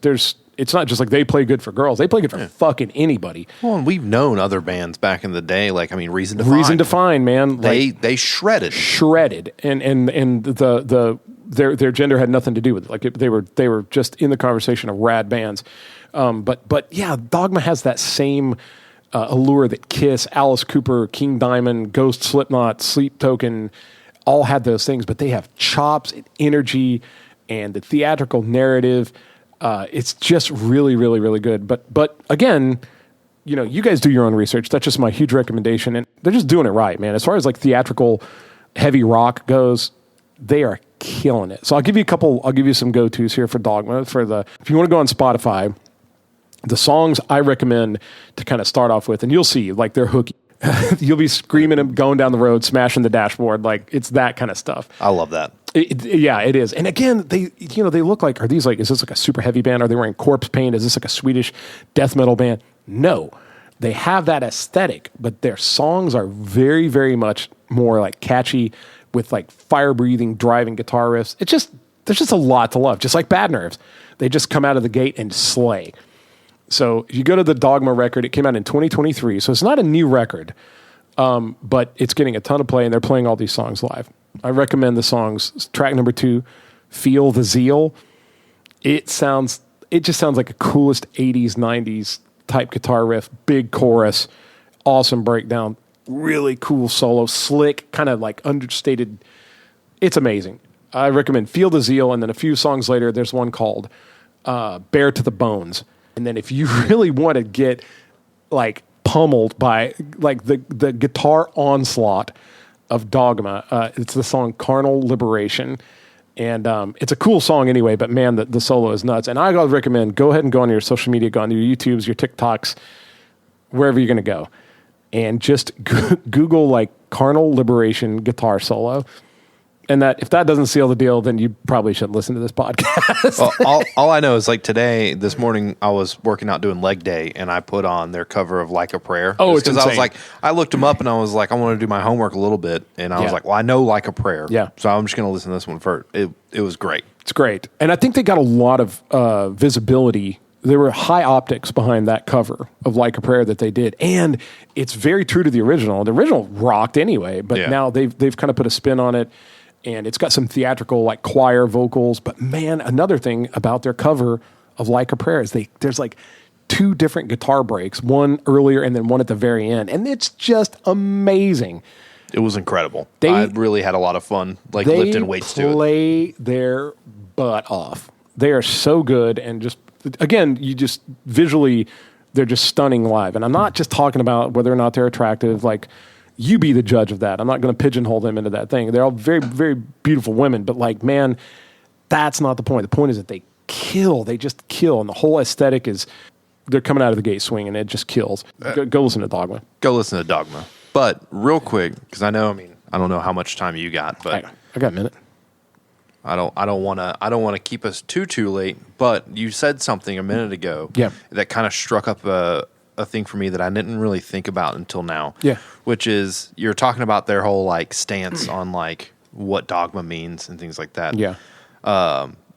it's not just like they play good for girls. They play good for fucking anybody. Well, and we've known other bands back in the day. Like I mean, Reason to Find, man. Like, they shredded, and their gender had nothing to do with it. Like they were just in the conversation of rad bands. But yeah, Dogma has that same allure that Kiss, Alice Cooper, King Diamond, Ghost, Slipknot, Sleep Token all had those things, but they have chops and energy and the theatrical narrative. It's just really, really, really good. But again, you know, you guys do your own research. That's just my huge recommendation. And they're just doing it right, man. As far as like theatrical heavy rock goes, they are killing it. So I'll give you some go-tos here for Dogma. If you want to go on Spotify, the songs I recommend to kind of start off with, and you'll see, like they're hooky. You'll be screaming and going down the road, smashing the dashboard. Like it's that kind of stuff. I love that. Yeah, it is. And again, they look like, is this like a super heavy band? Are they wearing corpse paint? Is this like a Swedish death metal band? No, they have that aesthetic, but their songs are very, very much more like catchy with like fire breathing, driving guitar riffs. There's just a lot to love. Just like Bad Nerves, they just come out of the gate and slay. So if you go to the Dogma record, it came out in 2023. So it's not a new record, but it's getting a ton of play, and they're playing all these songs live. I recommend the songs. Track number 2, Feel the Zeal. It just sounds like a coolest 80s, 90s type guitar riff, big chorus, awesome breakdown, really cool solo, slick, kind of like understated. It's amazing. I recommend Feel the Zeal, and then a few songs later, there's one called Bare to the Bones. And then if you really want to get like pummeled by like the guitar onslaught of Dogma, it's the song Carnal Liberation. And it's a cool song anyway, but man, the solo is nuts. And I gotta recommend, go ahead and go on your social media, go on your YouTubes, your TikToks, wherever you're going to go. And just Google like Carnal Liberation guitar solo. And that if that doesn't seal the deal, then you probably shouldn't listen to this podcast. Well, all I know is like this morning, I was working out doing leg day, and I put on their cover of Like a Prayer. Oh, it's insane. I was like, I looked them up, and I was like, I want to do my homework a little bit, and I was like, well, I know Like a Prayer, so I'm just going to listen to this one first. It was great. It's great, and I think they got a lot of visibility. There were high optics behind that cover of Like a Prayer that they did, and it's very true to the original. The original rocked anyway, but now they've kind of put a spin on it. And it's got some theatrical, like choir vocals. But man, another thing about their cover of Like a Prayer is there's like 2 different guitar breaks, one earlier and then one at the very end. And it's just amazing. It was incredible. I really had a lot of fun, like lifting weights to it. They play their butt off. They are so good. And just, again, visually, they're just stunning live. And I'm not just talking about whether or not they're attractive, like, you be the judge of that. I'm not going to pigeonhole them into that thing. They're all very, very beautiful women, but like, man, that's not the point. The point is that they kill. They just kill. And the whole aesthetic is, they're coming out of the gate swinging. It just kills. Go listen to Dogma. Go listen to Dogma. But real quick, because I don't know how much time you got, but I got a minute. I don't want to keep us too late, but you said something a minute ago that kind of struck up a thing for me that I didn't really think about until now. Yeah. Which is, you're talking about their whole like stance on like what Dogma means and things like that. Yeah.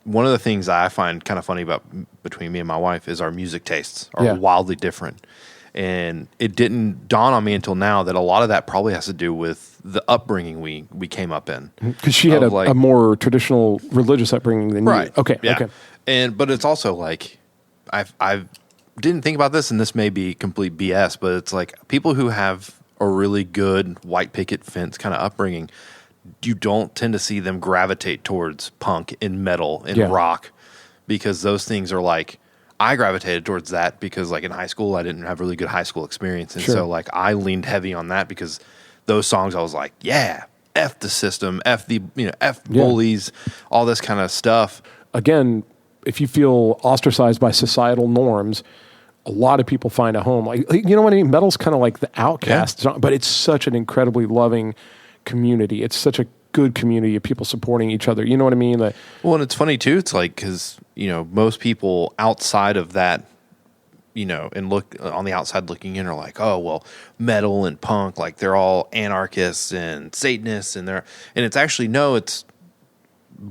One of the things I find kind of funny about between me and my wife is our music tastes are wildly different. And it didn't dawn on me until now that a lot of that probably has to do with the upbringing we came up in. Because she had a more traditional religious upbringing than you. Okay. Yeah. Okay. But it's also like, I've didn't think about this, and this may be complete BS, but it's like people who have a really good white picket fence kind of upbringing, you don't tend to see them gravitate towards punk and metal and rock, because those things are like, I gravitated towards that because like in high school, I didn't have really good high school experience. And Sure. so like I leaned heavy on that because those songs I was like, yeah, F the system, F the, F bullies, all this kind of stuff. Again, if you feel ostracized by societal norms, a lot of people find a home. Like, you know what I mean? Metal's kind of like the outcast, but it's such an incredibly loving community. It's such a good community of people supporting each other. You know what I mean? Well, and it's funny too. It's like, cause most people outside of that, and look on the outside looking in are like, oh, well, metal and punk, like they're all anarchists and Satanists and it's actually,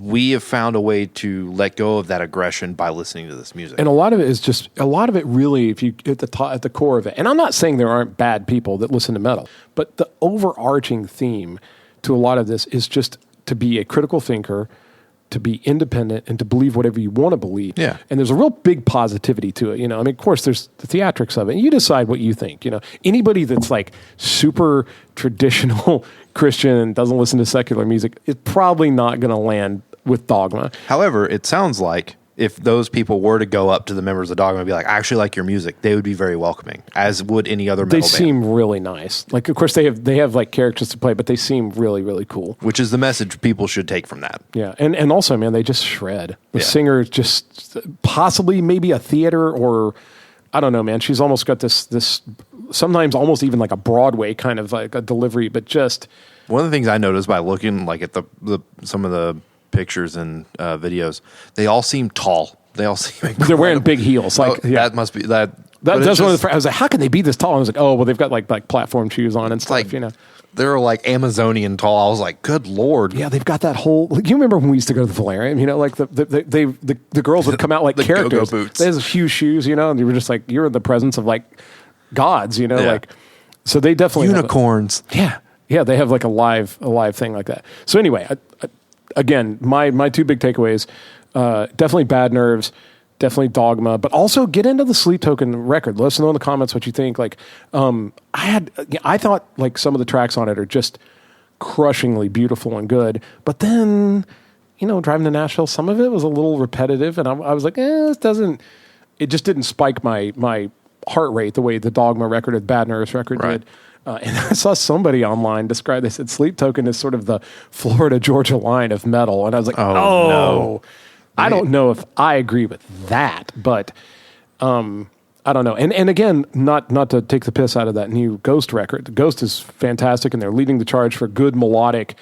we have found a way to let go of that aggression by listening to this music. And a lot of it really, if you at the core of it, and I'm not saying there aren't bad people that listen to metal, but the overarching theme to a lot of this is just to be a critical thinker, to be independent, and to believe whatever you want to believe. Yeah. And there's a real big positivity to it. Of course, there's the theatrics of it. And you decide what you think. Anybody that's like super traditional Christian and doesn't listen to secular music is probably not going to land with Dogma. However, it sounds like if those people were to go up to the members of Dogma and be like, I actually like your music, they would be very welcoming, as would any other metal band. They seem really nice. Like, of course, they have like characters to play, but they seem really, really cool. Which is the message people should take from that. Yeah, and also, man, they just shred. The singer is just possibly maybe a theater or, I don't know, man. She's almost got this sometimes almost even like a Broadway kind of like a delivery, but just... One of the things I noticed by looking like at the some of the pictures and videos, they all seem tall. They all seem incredible. They're wearing big heels. Like that must be that. That's one of the. I was like, how can they be this tall? I was like, oh, well, they've got like platform shoes on and stuff. Like, they're like Amazonian tall. I was like, good Lord. Yeah, they've got that whole. You remember when we used to go to the Valerian? Like the girls would come out like the characters. Go-go boots. They had huge shoes, and you were just like you're in the presence of like gods, like. So they definitely unicorns. Yeah, they have like a live thing like that. So anyway, again, my two big takeaways: definitely Bad Nerves, definitely Dogma, but also get into the Sleep Token record. Let us know in the comments what you think. Like, I thought like some of the tracks on it are just crushingly beautiful and good, but then driving to Nashville, some of it was a little repetitive, and I was like, this doesn't. It just didn't spike my heart rate the way the Dogma record or the Bad Nerves record did. And I saw somebody online describe, they said Sleep Token is sort of the Florida Georgia line of metal. And I was like, oh no. I don't know if I agree with that, but I don't know. And again, not to take the piss out of that new Ghost record. The Ghost is fantastic, and they're leading the charge for good melodic,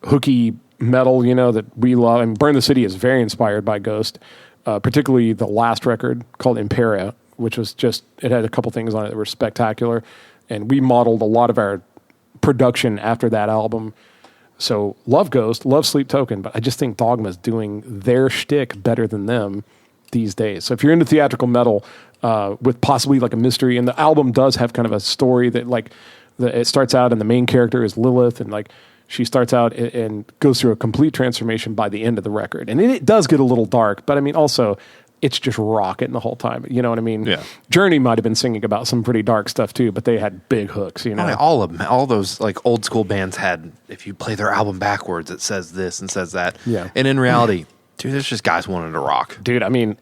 hooky metal, that we love. And Burn the City is very inspired by Ghost, particularly the last record called Imperia, which was it had a couple things on it that were spectacular. And we modeled a lot of our production after that album. So love Ghost, love Sleep Token, but I just think Dogma's doing their shtick better than them these days. So if you're into theatrical metal with possibly like a mystery, and the album does have kind of a story that like it starts out and the main character is Lilith, and like she starts out and goes through a complete transformation by the end of the record. And it does get a little dark, but I mean also it's just rocking the whole time. You know what I mean? Yeah. Journey might have been singing about some pretty dark stuff too, but they had big hooks, All those like old school bands had, if you play their album backwards, it says this and says that. Yeah. And in reality, dude, it's just guys wanting to rock. Dude, I mean,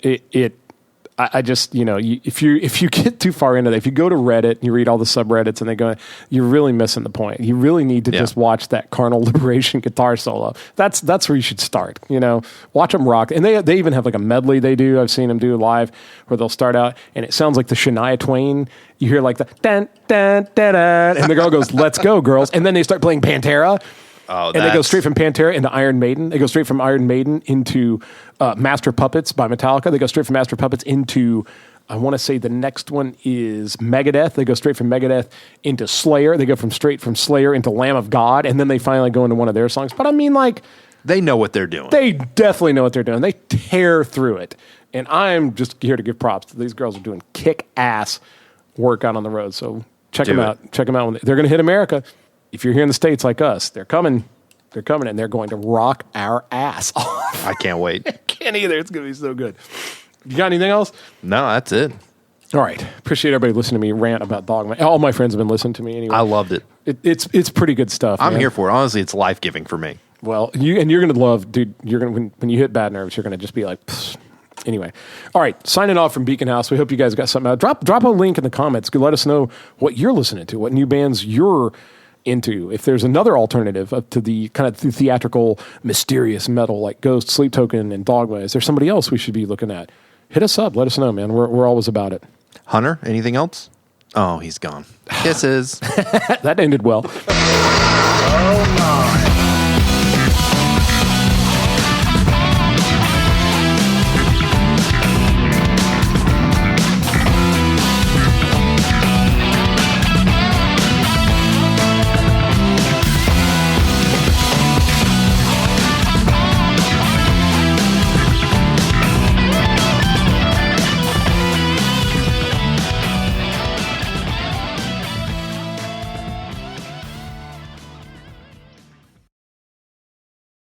I just, if you get too far into that, if you go to Reddit and you read all the subreddits and they go, you're really missing the point. You really need to just watch that Carnal Liberation guitar solo. That's where you should start, watch them rock. And they even have like a medley they do. I've seen them do live where they'll start out and it sounds like the Shania Twain. You hear like the dun, dun, dun, dun, and the girl goes, let's go girls. And then they start playing Pantera. Oh, and they go straight from Pantera into Iron Maiden. They go straight from Iron Maiden into Master Puppets by Metallica. They go straight from Master Puppets into, I want to say the next one is Megadeth. They go straight from Megadeth into Slayer. They go straight from Slayer into Lamb of God. And then they finally go into one of their songs. But I mean, like... They know what they're doing. They definitely know what they're doing. They tear through it. And I'm just here to give props. These girls are doing kick-ass work out on the road. So check them out. Check them out. They're going to hit America. If you're here in the States like us, they're coming. They're coming, and they're going to rock our ass off. I can't wait. I can't either. It's going to be so good. You got anything else? No, that's it. All right. Appreciate everybody listening to me rant about Dogma. All my friends have been listening to me anyway. I loved it. It's pretty good stuff. I'm man. here for it. Honestly, it's life-giving for me. Well, you're going to love, dude. You're going to when you hit Bad Nerves, you're going to just be like, Anyway, all right, signing off from Beacon House. We hope you guys got something out. Drop a link in the comments. Let us know what you're listening to, what new bands you're into. If there's another alternative to the kind of theatrical, mysterious metal like Ghost, Sleep Token, and Dogma, is there somebody else we should be looking at? Hit us up. Let us know, man. We're always about it. Hunter, anything else? Oh, he's gone. Kisses. That ended well. Oh, my.